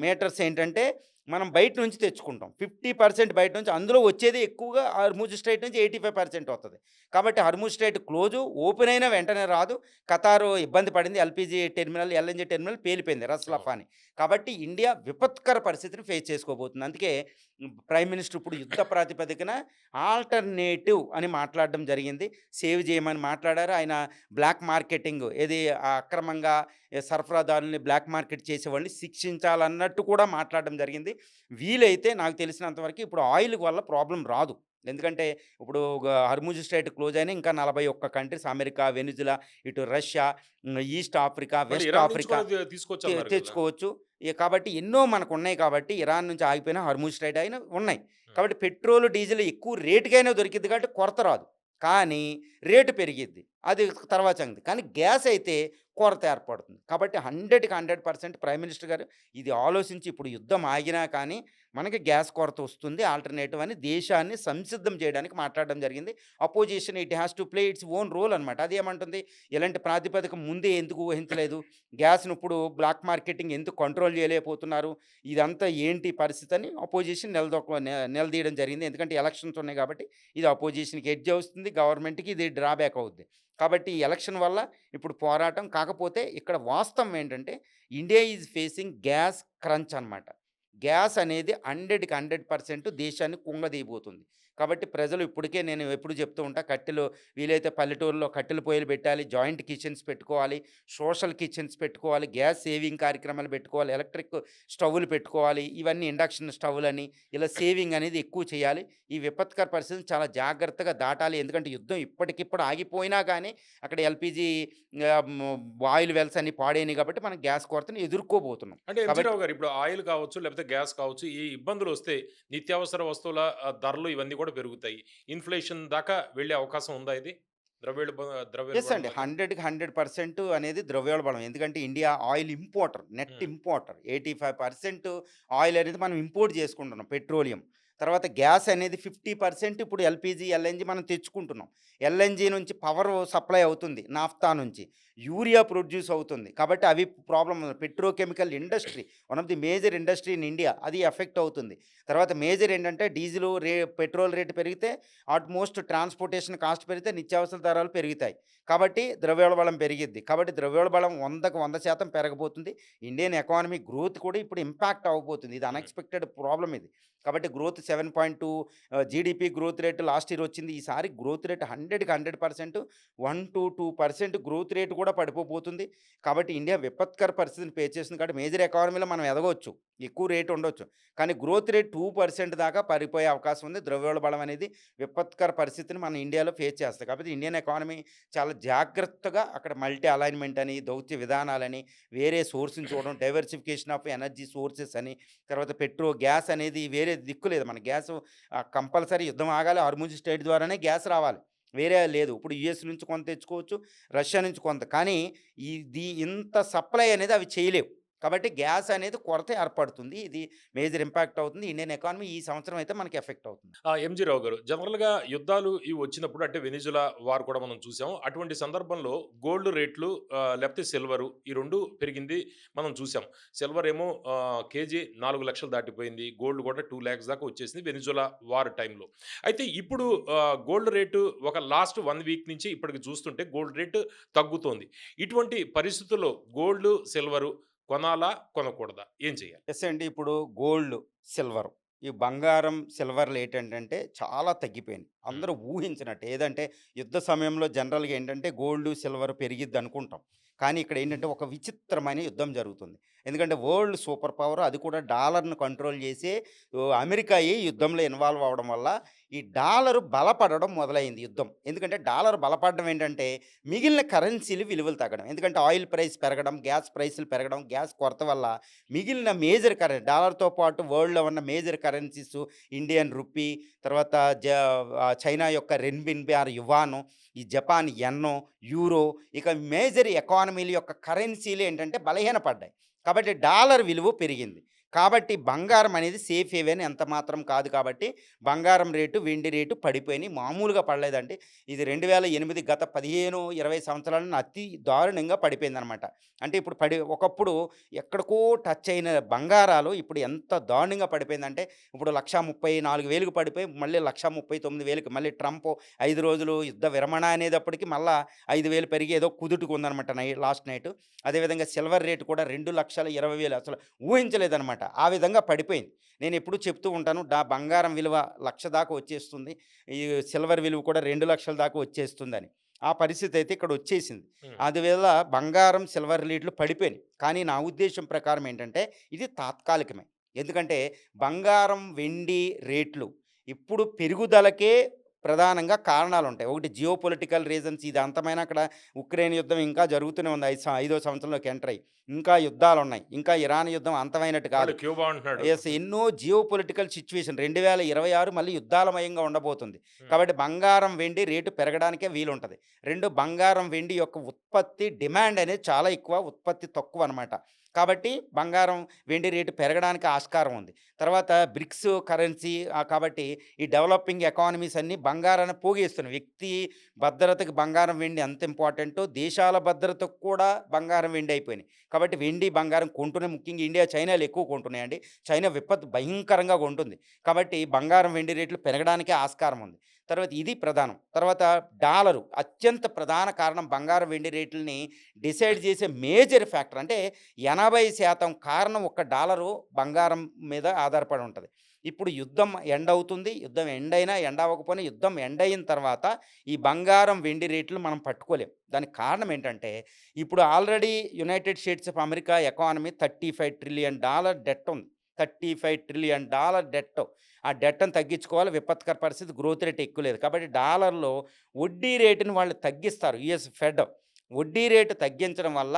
మీటర్స్ ఏంటంటే మనం బయట నుంచి తెచ్చుకుంటాం. 50% బయట నుంచి. అందులో వచ్చేది ఎక్కువగా హర్ముజ్ స్ట్రెయిట్ నుంచి 85% వస్తది. కాబట్టి హర్ముజ్ స్ట్రెయిట్ క్లోజు. ఓపెన్ అయిన వెంటనే రాదు. ఖతారు ఇబ్బంది పడింది. ఎల్‌పీజీ టెర్మినల్, ఎల్‌ఎన్‌జీ టెర్మినల్ పేలిపోయింది రస్ అవును. లఫాని. కాబట్టి ఇండియా విపత్కర పరిస్థితిని ఫేస్ చేసుకోబోతుంది. అందుకే ప్రైమ్ మినిస్టర్ ఇప్పుడు యుద్ధ ప్రాతిపదికన ఆల్టర్‌నేటివ్ అని మాట్లాడడం జరిగింది. సేవ్ చేయమని మాట్లాడారు. ఆయన బ్లాక్ మార్కెటింగ్ ఏది అక్రమంగా సరఫరాదారుల్ని బ్లాక్ మార్కెట్ చేసేవాళ్ళని శిక్షించాలన్నట్టు కూడా మాట్లాడడం జరిగింది. వీలైతే నాకు తెలిసినంత వరకు ఇప్పుడు ఆయిల్ వల్ల ప్రాబ్లమ్ రాదు. ఎందుకంటే ఇప్పుడు హర్ముజ్ స్ట్రెయిట్ క్లోజ్ అయినా ఇంకా 41 కంట్రీస్ అమెరికా, వెనిజులా, ఇటు రష్యా, ఈస్ట్ ఆఫ్రికా, మళ్ళీ వెస్ట్ ఇరాన్ నుంచి ఆఫ్రికా కూడా తీసుకొచ్చన్నారు కదా! తెచ్చుకోవచ్చు. కాబట్టి ఎన్నో మనకున్నాయి కాబట్టి ఇరాన్ నుంచి ఆగిపోయిన హర్ముజ్ స్ట్రెయిట్ అయినా ఉన్నాయి. హ్మ్. కాబట్టి పెట్రోల్, డీజిల్ ఎక్కువ రేటుకైనా దొరికిద్ది కాబట్టి కొరత రాదు. కానీ రేటు పెరిగిద్ది. అది తర్వాత సంగతి. కానీ గ్యాస్ అయితే కొరత ఏర్పడుతుంది. కాబట్టి 100కి 100% ప్రైమ్ మినిస్టర్ గారు ఇది ఆలోచించి ఇప్పుడు యుద్ధం ఆగినా కానీ మనకి గ్యాస్ కొరత వస్తుంది. ఆల్టర్‌నేటివ్ అని దేశాన్ని సంసిద్ధం చేయడానికి మాట్లాడడం జరిగింది. Opposition it has to play its own role అనమాట. అదేమంటుంది? ఇలాంటి ప్రాతిపదిక ముందే ఎందుకు ఊహించలేదు? గ్యాస్‌ని ఇప్పుడు బ్లాక్ మార్కెటింగ్ ఎందుకు కంట్రోల్ చేయలేకపోతున్నారు? ఇదంతా ఏంటి పరిస్థితి అని అపోజిషన్ నిలదీయడం జరిగింది. ఎందుకంటే ఎలక్షన్స్ ఉన్నాయి కాబట్టి ఇది అపోజిషన్‌కి ఎడ్జ్ అవుతుంది. గవర్నమెంట్‌కి ఇది డ్రాబ్యాక్ అవుద్ది. కాబట్టి ఈ ఎలక్షన్ వల్ల ఇప్పుడు పోరాటం. కాకపోతే ఇక్కడ వాస్తవం ఏంటంటే India is facing gas crunch అనమాట. గ్యాస్ అనేది 100కి 100% దేశాన్ని కుంగదీయబోతుంది. కాబట్టి ప్రజలు ఇప్పటికే నేను ఎప్పుడు చెప్తూ ఉంటా కట్టెలు వీలైతే పల్లెటూరులో కట్టెల పొయ్యిలు పెట్టాలి. జాయింట్ కిచెన్స్ పెట్టుకోవాలి. సోషల్ కిచెన్స్ పెట్టుకోవాలి. గ్యాస్ సేవింగ్ కార్యక్రమాలు పెట్టుకోవాలి. ఎలక్ట్రిక్ స్టవ్‌లు పెట్టుకోవాలి. ఇవన్నీ ఇండక్షన్ స్టవ్‌లని ఇలా సేవింగ్ అనేది ఎక్కువ చేయాలి. ఈ విపత్కర పరిస్థితిని చాలా జాగ్రత్తగా దాటాలి. ఎందుకంటే యుద్ధం ఇప్పటికిప్పుడు ఆగిపోయినా గానీ అక్కడ ఎల్‌పీజీ ఆయిల్ వెల్స్ అన్నీ పాడైనయి కాబట్టి మనం గ్యాస్ కొరతని ఎదుర్కోబోతున్నాం. అంటే ఎంజీ కాబట్టి రావు గారు ఇప్పుడు ఆయిల్ కావచ్చు, లేకపోతే గ్యాస్ కావచ్చు, ఈ ఇబ్బందులొస్తే నిత్యావసర వస్తువుల ధరలు ఇవన్నీ కూడా పెరుగుతాయి. ఇన్‌ఫ్లేషన్ దాకా వెళ్ళే అవకాశం ఉందా ఇది? ద్రవ్యోల్బణం అండి. వల్ల? 100కి 100% అనేది ద్రవ్యోల్బణం. ఎందుకంటే ఇండియా ఆయిల్ ఇంపోర్టర్, నెట్ హ్మ్. ఇంపోర్టర్. 85% ఆయిల్ అనేది మనం ఇంపోర్ట్ చేసుకుంటున్నాం పెట్రోలియం. తర్వాత గ్యాస్ అనేది 50% ఇప్పుడు ఎల్‌పీజీ, ఎల్‌ఎన్‌జీ మనం తెచ్చుకుంటున్నాం. ఎల్‌ఎన్‌జీ నుంచి పవర్ సప్లై అవుతుంది నాఫ్తా నుంచి. యూరియా ప్రొడ్యూస్ అవుతుంది. కాబట్టి అవి problem. Petrochemical industry one of the major industry in India. అది ఎఫెక్ట్ అవుతుంది. తర్వాత మేజర్ ఏంటంటే డీజిలు పెట్రోల్ రేట్ పెరిగితే ఆల్‌మోస్ట్ ట్రాన్స్‌పోర్టేషన్ కాస్ట్ పెరిగితే నిత్యావసర ధరలు పెరుగుతాయి. కాబట్టి ద్రవ్యోల్బణం పెరిగిద్ది. కాబట్టి ద్రవ్యోల్బణం 100కి 100% పెరగబోతుంది. ఇండియన్ ఎకానమీ గ్రోత్ కూడా ఇప్పుడు ఇంపాక్ట్ అవ్వబోతుంది. ఇది హ్మ్. అన్‌ఎక్స్‌పెక్టెడ్ ప్రాబ్లమ్ ఇది. కాబట్టి growth 7.2 GDP growth rate last year వచ్చింది. ఈసారి గ్రోత్ రేట్ 100కి 100% 1-2% గ్రోత్ రేట్ కూడా పడిపోబోతుంది. కాబట్టి ఇండియా విపత్కర పరిస్థితిని ఫేస్ చేస్తుంది. కాబట్టి మేజర్ ఎకానమీలో మనం ఎదగొచ్చు. ఎక్కువ రేట్ ఉండొచ్చు. కానీ గ్రోత్ రేట్ 2% దాకా పడిపోయే అవకాశం ఉంది. ద్రవ్యోల్బణం అనేది విపత్కర పరిస్థితిని మన ఇండియాలో ఫేస్ చేస్తది. కాబట్టి ఇండియన్ ఎకానమీ చాలా జాగ్రత్తగా అక్కడ మల్టీ అలైన్‌మెంట్ అని, దౌత్య విధానాలని, వేరే సోర్స్‌ని చూడడం, డైవర్సిఫికేషన్ ఆఫ్ ఎనర్జీ సోర్సెస్ అని, తర్వాత గ్యాస్ అనేది వేరే దిక్కు లేదు. మన గ్యాసు కంపల్సరీ యుద్ధం ఆగాలి. హార్ముజ్ స్ట్రెయిట్ ద్వారానే గ్యాస్ రావాలి. వేరే లేదు. ఇప్పుడు యూఎస్ నుంచి కొంత తెచ్చుకోవచ్చు. రష్యా నుంచి కొంత. కానీ ఇంత సప్లై అనేది అవి చేయలేవు. కాబట్టి గ్యాస్ అనేది కొరత ఏర్పడుతుంది. ఇది మేజర్ ఇంపాక్ట్ అవుతుంది. ఇండియన్ ఎకానమీ ఈ సంవత్సరం అయితే మనకి ఎఫెక్ట్ అవుతుంది. ఎంజీ రావు గారు, జనరల్‌గా యుద్ధాలు ఇవి వచ్చినప్పుడు అంటే వెనిజులా వార్ కూడా మనం చూసాం. అటువంటి సందర్భంలో గోల్డ్ రేట్లు లేకపోతే సిల్వరు ఈ 2 పెరిగింది మనం చూసాం. సిల్వర్ ఏమో కేజీ 4,00,000 దాటిపోయింది. గోల్డ్ కూడా 2,00,000 దాకా వచ్చేసింది వెనిజులా వార్ టైంలో. అయితే ఇప్పుడు గోల్డ్ రేటు ఒక లాస్ట్ 1 వీక్ నుంచి ఇప్పటికి చూస్తుంటే గోల్డ్ రేటు తగ్గుతోంది. ఇటువంటి పరిస్థితుల్లో గోల్డ్, సిల్వరు కొనాలా? కొనకూడదా? ఏం చేయాలి? అండి. ఇప్పుడు గోల్డ్, సిల్వర్ ఈ బంగారం, సిల్వర్‌లు ఏటంటంటే చాలా తగ్గిపోయినాయి. హ్మ్. అందరూ ఊహించినట్టు. ఏదంటే యుద్ధ సమయంలో జనరల్‌గా ఏంటంటే గోల్డ్, సిల్వర్ పెరిగిద్దనుకుంటాం. కానీ ఇక్కడ ఏంటంటే ఒక విచిత్రమైన యుద్ధం జరుగుతుంది. ఎందుకంటే వరల్డ్ సూపర్ పవర్ అది కూడా డాలర్‌ను కంట్రోల్ చేసే అమెరికాయే యుద్ధంలో ఇన్వాల్వ్ అవ్వడం వల్ల ఈ డాలర్ బలపడడం మొదలైంది యుద్ధం. ఎందుకంటే డాలర్ బలపడడం ఏంటంటే మిగిలిన కరెన్సీలు విలువలు తగ్గడం. ఎందుకంటే ఆయిల్ ప్రైస్ పెరగడం, గ్యాస్ ప్రైసులు పెరగడం, గ్యాస్ కొరత వల్ల మిగిలిన మేజర్ డాలర్‌తో పాటు వరల్డ్‌లో ఉన్న మేజర్ కరెన్సీస్ ఇండియన్ రూపీ, తర్వాత చైనా యొక్క రెన్‌బిన్‌బి ఆర్ యువాను, ఈ జపాన్ యెన్నో, యూరో ఇక మేజర్ ఎకానమీల యొక్క కరెన్సీలు ఏంటంటే బలహీనపడ్డాయి. కాబట్టి డాలర్ విలువ పెరిగింది. కాబట్టి బంగారం అనేది సేఫ్ హేవెన్ ఎంత మాత్రం కాదు కాబట్టి బంగారం రేటు, వెండి రేటు పడిపోయినాయి. మామూలుగా పడలేదండి. ఇది 2008 గత 15, 20 సంవత్సరాల అతి దారుణంగా పడిపోయిందనమాట. అంటే ఇప్పుడు ఒకప్పుడు ఎక్కడికో టచ్ అయిన బంగారాలు ఇప్పుడు ఎంత దారుణంగా పడిపోయిందంటే ఇప్పుడు 1,34,000కి పడిపోయి మళ్ళీ 1,39,000కి మళ్ళీ ట్రంప్ 5 రోజులు యుద్ధ విరమణ అనేటప్పటికి మళ్ళా 5,000 పెరిగి ఏదో కుదుటుకుందనమాట లాస్ట్ నైట్. అదేవిధంగా సిల్వర్ రేట్ కూడా 2,20,000 అసలు ఊహించలేదనమాట. ఆ విధంగా పడిపోయింది. నేనెప్పుడూ చెప్తూ ఉంటాను. బంగారం విలువ 1,00,000 దాకా వచ్చేస్తుంది. ఈ సిల్వర్ విలువ కూడా 2,00,000 దాకా వచ్చేస్తుందని. ఆ పరిస్థితి అయితే ఇక్కడొచ్చేసింది. హ్మ్. అందువల్ల బంగారం, సిల్వర్ రేట్లు పడిపోయినాయి. కానీ నా ఉద్దేశ్యం ప్రకారం ఏంటంటే ఇది తాత్కాలికమే. ఎందుకంటే బంగారం, వెండి రేట్లు ఇప్పుడు పెరుగుదలకే ప్రధానంగా కారణాలుంటాయి. ఒకటి జియోపొలిటికల్ రీజన్స్ ఇది అంతమైన అక్కడ ఉక్రెయిన్ యుద్ధం ఇంకా జరుగుతూనే ఉంది. ఐదో సంవత్సరంలోకి ఎంటర్ అయ్యి. ఇంకా యుద్ధాలున్నాయి. ఇంకా ఇరాన్ యుద్ధం అంతమైనట్టు మళ్ళీ కాదు. క్యూబా అంటున్నాడు. ఎన్నో జియోపొలిటికల్ సిట్యుయేషన్ 2026 మళ్ళీ యుద్ధాలమయంగా ఉండబోతుంది. హ్మ్. కాబట్టి బంగారం, వెండి రేటు పెరగడానికే వీలుంటది. 2 బంగారం, వెండి యొక్క ఉత్పత్తి డిమాండ్ అనేది చాలా ఎక్కువ. ఉత్పత్తి తక్కువనమాట. కాబట్టి బంగారం, వెండి రేటు పెరగడానికి ఆస్కారం ఉంది. తర్వాత బ్రిక్స్ కరెన్సీ కాబట్టి ఈ డెవలపింగ్ ఎకానమీస్ అన్నీ బంగారాన్ని పోగేస్తున్నాయి. వ్యక్తి భద్రతకి బంగారం, వెండి ఎంత ఇంపార్టెంటో దేశాల భద్రతకు కూడా బంగారం, వెండి అయిపోయినాయి. కాబట్టి వెండి, బంగారం కొంటూనే ముఖ్యంగా ఇండియా, చైనాలు ఎక్కువ కొంటున్నాయండి. చైనా భయంకరంగా కొంటుంది. కాబట్టి బంగారం, వెండి రేట్లు పెరగడానికే ఆస్కారం ఉంది. తర్వాత ఇది ప్రధానం. తర్వాత డాలరు అత్యంత ప్రధాన కారణం బంగారం, వెండి రేట్లని డిసైడ్ చేసే మేజర్ ఫ్యాక్టర్. అంటే 80% కారణం ఒక్క డాలరు బంగారం మీద ఆధారపడి ఉంటది. ఇప్పుడు యుద్ధం ఎండ్ అవుతుంది. యుద్ధం ఎండ్ అయినా, ఎండ్ అవ్వకపోయినా యుద్ధం ఎండ్ అయిన తర్వాత ఈ బంగారం, వెండి రేట్లు మనం పట్టుకోలేం. దానికి కారణం ఏంటంటే ఇప్పుడు already United States of America economy $35 trillion debt ఉంది. $35 ట్రిలియన్ డెట్. ఆ డెట్‌ని తగ్గించుకోవాలి. విపత్కర పరిస్థితి. గ్రోత్ రేట్ ఎక్కువ లేదు. కాబట్టి డాలర్‌లో వడ్డీ రేటుని వాళ్ళు తగ్గిస్తారు. యూఎస్ ఫెడ్ వడ్డీ రేటు తగ్గించడం వల్ల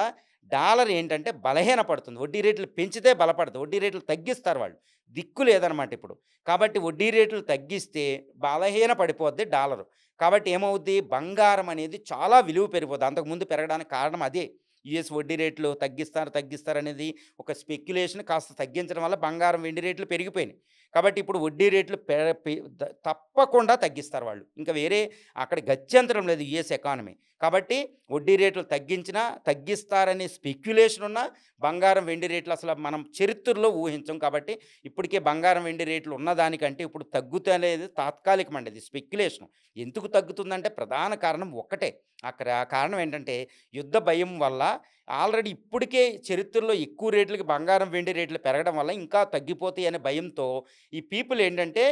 డాలర్ ఏంటంటే బలహీనపడుతుంది. వడ్డీ రేట్లు పెంచితే బలపడదు. వడ్డీ రేట్లు తగ్గిస్తారు వాళ్ళు. దిక్కు లేదనమాట ఇప్పుడు. కాబట్టి వడ్డీ రేట్లు తగ్గిస్తే బలహీన పడిపోద్ది డాలరు. కాబట్టి ఏమవుద్ది బంగారం అనేది చాలా విలువ పెరిగిపోద్ది. అంతకుముందు పెరగడానికి కారణం అదే. యూఎస్ వడ్డీ రేట్లు తగ్గిస్తారనేది ఒక స్పెక్యులేషన్ కాస్త తగ్గించడం వల్ల బంగారం, వెండి రేట్లు పెరిగిపోయినాయి. కాబట్టి ఇప్పుడు వడ్డీ రేట్లు పె పె ద తప్పకుండా తగ్గిస్తారు వాళ్ళు. ఇంకా వేరే అక్కడ గత్యంతరం లేదు యూఎస్ ఎకానమీ. కాబట్టి వడ్డీ రేట్లు తగ్గిస్తారనే స్పెక్యులేషన్ ఉన్న బంగారం, వెండి రేట్లు అసలు మనం చరిత్రలో ఊహించం. కాబట్టి ఇప్పటికే బంగారం, వెండి రేట్లు ఉన్నదానికంటే ఇప్పుడు తగ్గుతనేది తాత్కాలికమండి. అది స్పెక్యులేషన్. ఎందుకు తగ్గుతుందంటే ప్రధాన కారణం ఒక్కటే. అక్కడ ఆ కారణం ఏంటంటే యుద్ధ భయం వల్ల ఆల్రెడీ ఇప్పటికే చరిత్రలో ఎక్కువ రేట్లకి బంగారం, వెండి రేట్లు పెరగడం వల్ల ఇంకా తగ్గిపోతాయి అనే భయంతో ఈ పీపుల్ ఏంటంటే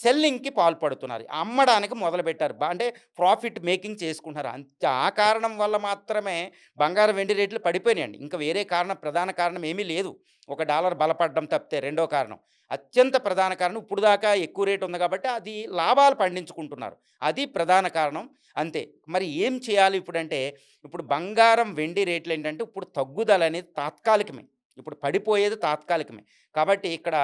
సెల్లింగ్‌కి పాల్పడుతున్నారు. అమ్మడానికి మొదలుపెట్టారు. అంటే ప్రాఫిట్ మేకింగ్ చేసుకుంటున్నారు. అంతే ఆ కారణం వల్ల మాత్రమే బంగారం, వెండి రేట్లు పడిపోయినాయండి. ఇంకా వేరే కారణం ప్రధాన కారణం ఏమీ లేదు. ఒక డాలర్ బలపడడం తప్పితే రెండో కారణం. అత్యంత ప్రధాన కారణం ఇప్పుడు దాకా ఎక్కువ రేట్ ఉంది కాబట్టి అది లాభాలు పండించుకుంటున్నారు. అది ప్రధాన కారణం అంతే. మరి ఏం చేయాలి ఇప్పుడంటే, ఇప్పుడు బంగారం, వెండి రేట్లేంటంటే ఇప్పుడు తగ్గుదలనేది తాత్కాలికమే. ఇప్పుడు పడిపోయేది తాత్కాలికమే. కాబట్టి ఇక్కడ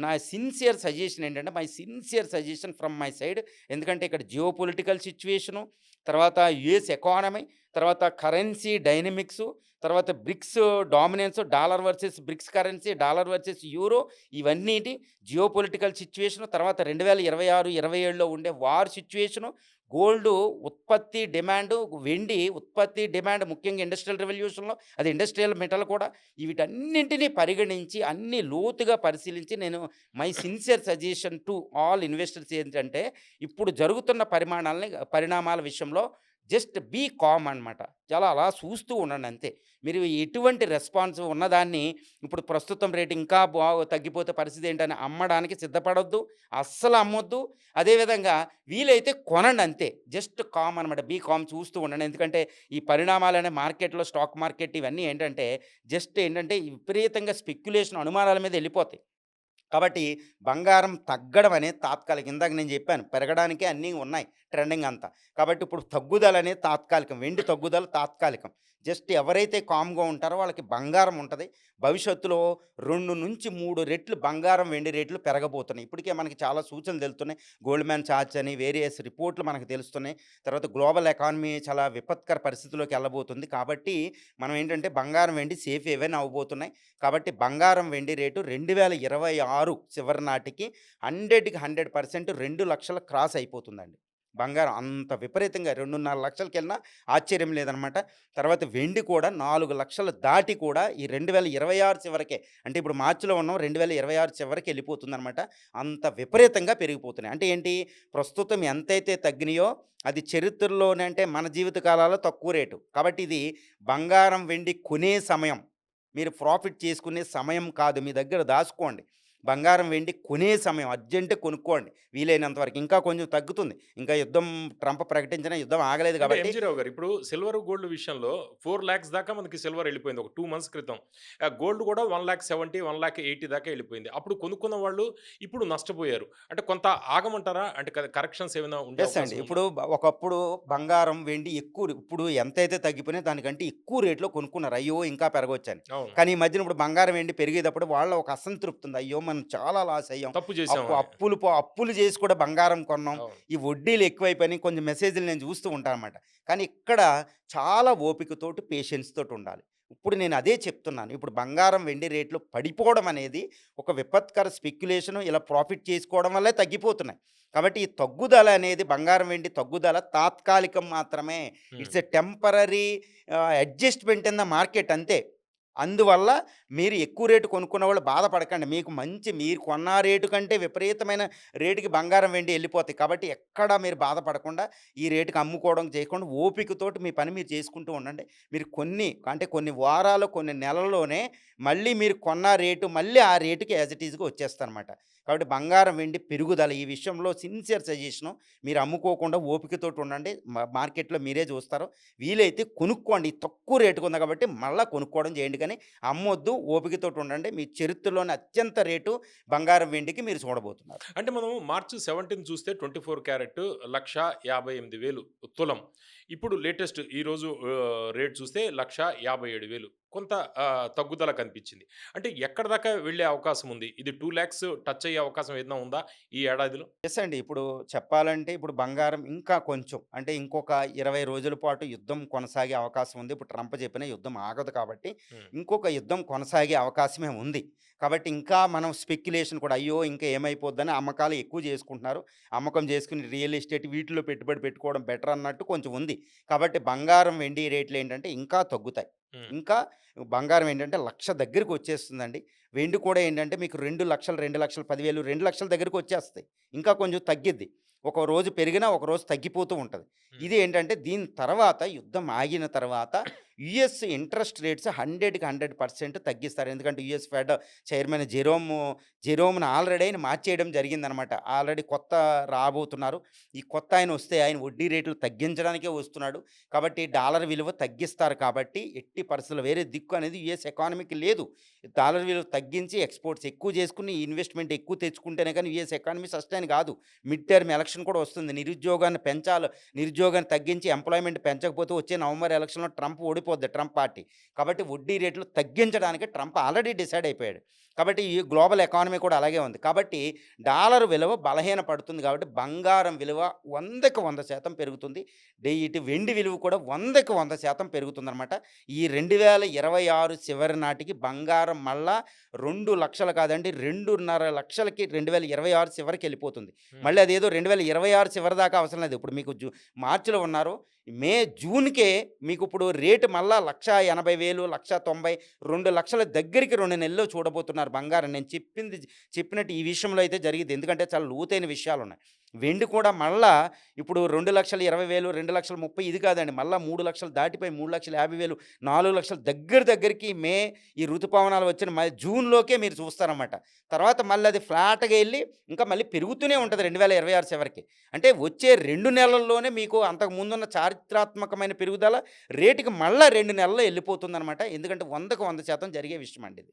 నా సిన్సియర్ సజెషన్ ఏంటంటే, my sincere suggestion from my side. ఎందుకంటే ఇక్కడ జియోపొలిటికల్ సిట్యుయేషను, తర్వాత యూఎస్ ఎకానమీ, తర్వాత కరెన్సీ డైనమిక్సు, తర్వాత BRICS dominance, dollar versus BRICS currency, dollar versus euro, ఇవన్నీటి జియోపొలిటికల్ సిట్యుయేషను, తర్వాత 2026, 27లో ఉండే వార్ సిట్యుయేషను, గోల్డు ఉత్పత్తి, డిమాండు, వెండి ఉత్పత్తి, డిమాండ్ ముఖ్యంగా ఇండస్ట్రియల్ రెవల్యూషన్‌లో అది ఇండస్ట్రియల్ మెటల్ కూడా వీటన్నింటిని పరిగణించి అన్నీ లోతుగా పరిశీలించి నేను my sincere suggestion to all investors ఏంటంటే, ఇప్పుడు జరుగుతున్న పరిణామాల విషయంలో జస్ట్ బీ కామ్ అనమాట. చాలా అలా చూస్తూ ఉండండి అంతే. మీరు ఎటువంటి రెస్పాన్స్ ఉన్నదాన్ని ఇప్పుడు ప్రస్తుతం రేట్ ఇంకా తగ్గిపోతే పరిస్థితి ఏంటని అమ్మడానికి సిద్ధపడొద్దు. అస్సలు అమ్మొద్దు. అదేవిధంగా వీలైతే కొనండి అంతే. జస్ట్ కామ్ అనమాట. బీ కామ్ చూస్తూ ఉండండి. ఎందుకంటే ఈ పరిణామాలనే మార్కెట్‌లో స్టాక్ మార్కెట్ ఇవన్నీ ఏంటంటే జస్ట్ ఏంటంటే విపరీతంగా స్పెక్యులేషన్ అనుమానాల మీద వెళ్ళిపోతాయి. కాబట్టి బంగారం తగ్గడం అనేది తాత్కాలికం. ఇందాక నేను చెప్పాను పెరగడానికే అన్నీ ఉన్నాయి ట్రెండింగ్ అంతా. కాబట్టి ఇప్పుడు తగ్గుదల అనేది తాత్కాలికం. వెండి తగ్గుదల తాత్కాలికం. జస్ట్ ఎవరైతే కామ్‌గా ఉంటారో వాళ్ళకి బంగారం ఉంటది. భవిష్యత్తులో 2-3 రెట్లు బంగారం, వెండి రేట్లు పెరగబోతున్నాయి. ఇప్పటికే మనకి చాలా సూచనలు తెలుస్తున్నాయి. గోల్డ్‌మ్యాన్ సాచ్ అని వేరియస్ రిపోర్ట్‌లు మనకు తెలుస్తున్నాయి. తర్వాత గ్లోబల్ ఎకానమీ చాలా విపత్కర పరిస్థితిలోకి ఎళ్ళబోతుంది. కాబట్టి మనం ఏంటంటే బంగారం, వెండి సేఫ్ హేవెన్ అవ్వబోతున్నాయి. కాబట్టి బంగారం, వెండి రేటు 2026 చివరి నాటికి 100కి 100% 2,00,000 క్రాస్ అయిపోతుందండి. బంగారం అంత విపరీతంగా 2,50,000కెళ్ళినా ఆశ్చర్యం లేదనమాట. తర్వాత వెండి కూడా 4,00,000 దాటి కూడా ఈ 2026 చివరికే, అంటే ఇప్పుడు మార్చిలో ఉన్నాం, 2026 చివరికి వెళ్ళిపోతుందనమాట. అంత విపరీతంగా పెరిగిపోతున్నాయి. అంటే ఏంటి, ప్రస్తుతం ఎంతైతే తగ్గినాయో అది చరిత్రలోనే అంటే మన జీవిత కాలాల్లో తక్కువ రేటు. కాబట్టి ఇది బంగారం, వెండి కొనే సమయం. మీరు ప్రాఫిట్ చేసుకునే సమయం కాదు. మీ దగ్గర దాసుకోండి. బంగారం, వెండి కొనే సమయం. అర్జెంట్‌గా కొనుక్కోండి వీలైనంత వరకు. ఇంకా కొంచెం తగ్గుతుంది. ఇంకా యుద్ధం ట్రంప్ ప్రకటించిన యుద్ధం ఆగలేదు అంటే కాబట్టి. ఎంజీ రావు గారు ఇప్పుడు సిల్వర్, గోల్డ్ విషయంలో 4,00,000 దాకా మనకి సిల్వర్ వెళ్ళిపోయింది ఒక 2 మంత్స్ క్రితం. గోల్డ్ కూడా 1,70,000, 1,80,000 దాకా వెళ్ళిపోయింది. అప్పుడు కొనుక్కున్న వాళ్ళు ఇప్పుడు నష్టపోయారు. అంటే కొంత ఆగమంటారా? అంటే కరెక్షన్స్ ఏమైనా ఉండే యెస్ అండి. అవకాశం ఉందా? ఇప్పుడు ఒకప్పుడు బంగారం, వెండి ఇప్పుడు ఎంతైతే తగ్గిపోయినాయో దానికంటే ఎక్కువ రేట్‌లో కొనుక్కున్నారు. అయ్యో! ఇంకా పెరగొచ్చని. అవును. కానీ ఈ మధ్యన ఇప్పుడు బంగారం, వెండి పెరిగేటప్పుడు వాళ్ళలో ఒక అసంతృప్తి ఉంది. అయ్యో! మనం చాలా లాస్ అయ్యాం. తప్పు చేసామని. అప్పులు చేసి కూడా బంగారం కొన్నాం. అవును. ఈ వడ్డీలు ఎక్కువైపోయినాయి. కొంచెం మెసేజ్‌లు నేను చూస్తూ ఉంటానన్నమాట. కానీ ఇక్కడ చాలా ఓపికతోటి, పేషెన్స్ తోటి ఉండాలి. ఇప్పుడు నేను అదే చెప్తున్నాను. ఇప్పుడు బంగారం, వెండి రేట్లు పడిపోవడం అనేది ఒక విపత్కర స్పెక్యులేషన్, ఇలా ప్రాఫిట్ చేసుకోవడం వల్లే తగ్గిపోతున్నాయి. కాబట్టి ఈ తగ్గుదల అనేది బంగారం, వెండి తగ్గుదల తాత్కాలికం మాత్రమే. హ్మ్. It's a temporary adjustment in the market అంతే. అందువల్ల మీరు ఎక్కువ రేటు కొనుక్కున్న వాళ్ళు బాధపడకండి. మీరు కొన్న రేటు కంటే విపరీతమైన రేటుకి బంగారం, వెండి ఎళ్ళిపోతాయి. కాబట్టి ఎక్కడ మీరు బాధపడకుండా ఈ రేటుకి అమ్ముకోవడం చేయకుండా ఓపికతోటి మీ పని మీరు చేసుకుంటూ ఉండండి. మీరు కొన్ని వారాలు, కొన్ని నెలల్లోనే మళ్ళీ మీరు కొన్న రేటు మళ్ళీ ఆ రేటుకి యాజ్ ఇట్ ఈజ్‌గా వచ్చేస్తదనమాట. కాబట్టి బంగారం, వెండి పెరుగుదల ఈ విషయంలో సిన్సియర్ సజెషను. మీరు అమ్ముకోకుండా ఓపికతోటి ఉండండి. మార్కెట్‌లో మీరే చూస్తారు. వీలైతే కొనుక్కోండి. తక్కువ రేటుకుంది కాబట్టి మళ్ళా కొనుక్కోవడం చేయండి కానీ అమ్మొద్దు. ఓపికతోటి ఉండండి. మీ చరిత్రలోనే అత్యంత రేటు బంగారం, వెండికి మీరు చూడబోతున్నారు. అంటే మనం మార్చి 17 చూస్తే 24 క్యారెట్ 1,58,000 తులం. ఇప్పుడు లేటెస్ట్ ఈరోజు రేట్ చూస్తే 1,57,000 కొంత తగ్గుదల కనిపించింది. అంటే ఎక్కడి దాకా వెళ్ళే అవకాశం ఉంది? ఇది 2,00,000 టచ్ అయ్యే అవకాశం ఏదైనా ఉందా ఈ ఏడాదిలో? యెస్ అండి. ఇప్పుడు చెప్పాలంటే ఇప్పుడు బంగారం ఇంకా కొంచెం అంటే ఇంకొక 20 రోజుల పాటు యుద్ధం కొనసాగే అవకాశం ఉంది. ఇప్పుడు ట్రంప్ చెప్పిన యుద్ధం ఆగదు కాబట్టి హ్మ్. ఇంకొక యుద్ధం కొనసాగే అవకాశమే ఉంది. కాబట్టి ఇంకా మనం స్పెక్యులేషన్ కూడా అయ్యో! ఇంకా ఏమైపోద్దని అమ్మకాలు ఎక్కువ చేసుకుంటున్నారు. అమ్మకం చేసుకొని రియల్ ఎస్టేట్ వీటిలో పెట్టుబడి పెట్టుకోవడం బెటర్ అన్నట్టు కొంచెం ఉంది. కాబట్టి బంగారం, వెండి రేట్లేంటంటే ఇంకా తగ్గుతాయి. హ్మ్. ఇంకా బంగారం ఏంటంటే 1,00,000 దగ్గరికొచ్చేస్తుందండి. వెండి కూడా ఏంటంటే మీకు 2,00,000, 2,10,000, 2,00,000 దగ్గరికొచ్చేస్తాయి. ఇంకా కొంచెం తగ్గిద్ది. ఒక రోజు పెరిగినా, ఒక రోజు తగ్గిపోతూ ఉంటది. హ్మ్. ఇది ఏంటంటే దీని తర్వాత యుద్ధం ఆగిన తర్వాత యూఎస్ ఇంట్రెస్ట్ రేట్స్ 100కి 100% తగ్గిస్తారు. ఎందుకంటే యూఎస్ ఫెడ్ చైర్మన్ జెరోమ్‌ని ఆల్రెడీ ఆయన మార్చేయడం జరిగిందనమాట. ఆల్రెడీ కొత్త రాబోతున్నారు. ఈ కొత్త ఆయనొస్తే ఆయన వడ్డీ రేట్లు తగ్గించడానికే వస్తున్నాడు. కాబట్టి డాలర్ విలువ తగ్గిస్తారు కాబట్టి ఎట్టి పరిస్థితుల్లో వేరే దిక్కు అనేది యూఎస్ ఎకానమీకి లేదు. డాలర్ విలువ తగ్గించి ఎక్స్‌పోర్ట్స్ ఎక్కువ చేసుకొని ఇన్వెస్ట్‌మెంట్ ఎక్కువ తెచ్చుకుంటేనే కానీ యూఎస్ ఎకానమీ సస్టైన్ కాదు. మిడ్ టర్మ్ ఎలక్షన్ కూడా వస్తుంది. నిరుద్యోగాన్ని పెంచాలి. నిరుద్యోగాన్ని తగ్గించి ఎంప్లాయ్‌మెంట్ పెంచకపోతే వచ్చే నవంబర్ ఎలక్షన్‌లో ట్రంప్ ఓడిపోద్ది ట్రంప్ పార్టీ. కాబట్టి వడ్డీ రేట్లు తగ్గించడానికి ట్రంప్ ఆల్రెడీ డిసైడ్ అయిపోయాడు. కాబట్టి ఈ గ్లోబల్ ఎకానమీ కూడా అలాగే ఉంది. కాబట్టి డాలర్ విలువ బలహీన పడుతుంది కాబట్టి బంగారం విలువ 100కి 100% పెరుగుతుంది. ఇటు వెండి విలువ కూడా 100కి 100% పెరుగుతుందనమాట. ఈ 2026 చివరి నాటికి బంగారం మళ్ళా 2,00,000 కాదండి 2,50,000కి 2026 చివరికెళ్ళిపోతుంది. హ్మ్. మళ్ళీ అదేదో 2026 చివరి దాకా అవసరం లేదు. ఇప్పుడు మీకు మార్చ్‌లో ఉన్నారు. జూన్‌కే మీకిప్పుడు రేటు మళ్ళా 1,80,000, 1,90,000 2,00,000 దగ్గరికి 2 నెలల్లో చూడబోతున్నారు బంగారం. నేను చెప్పినట్టు ఈ విషయంలో అయితే జరిగిద్ది. ఎందుకంటే చాలా లోతైన విషయాలున్నాయి. వెండి కూడా మళ్ళా ఇప్పుడు 2,20,000, 2,30,000 ఇది కాదండి. మళ్ళా 3,00,000 దాటిపోయి 3,50,000, 4,00,000 దగ్గరికి ఈ ఋతుపవనాలు వచ్చిన జూన్‌లోకే మీరు చూస్తారనమాట. తర్వాత మళ్ళీ అది ఫ్లాట్‌గా ఎళ్లి ఇంకా మళ్ళీ పెరుగుతూనే ఉంటది 2026 చివరికి. అంటే వచ్చే 2 నెలల్లోనే మీకు అంతకు ముందున్న చారిత్రాత్మకమైన పెరుగుదల రేటుకి మళ్ళా 2 నెలల్లో ఎళ్ళిపోతుందనమాట. ఎందుకంటే 100కి 100% జరిగే విషయమండి ఇది.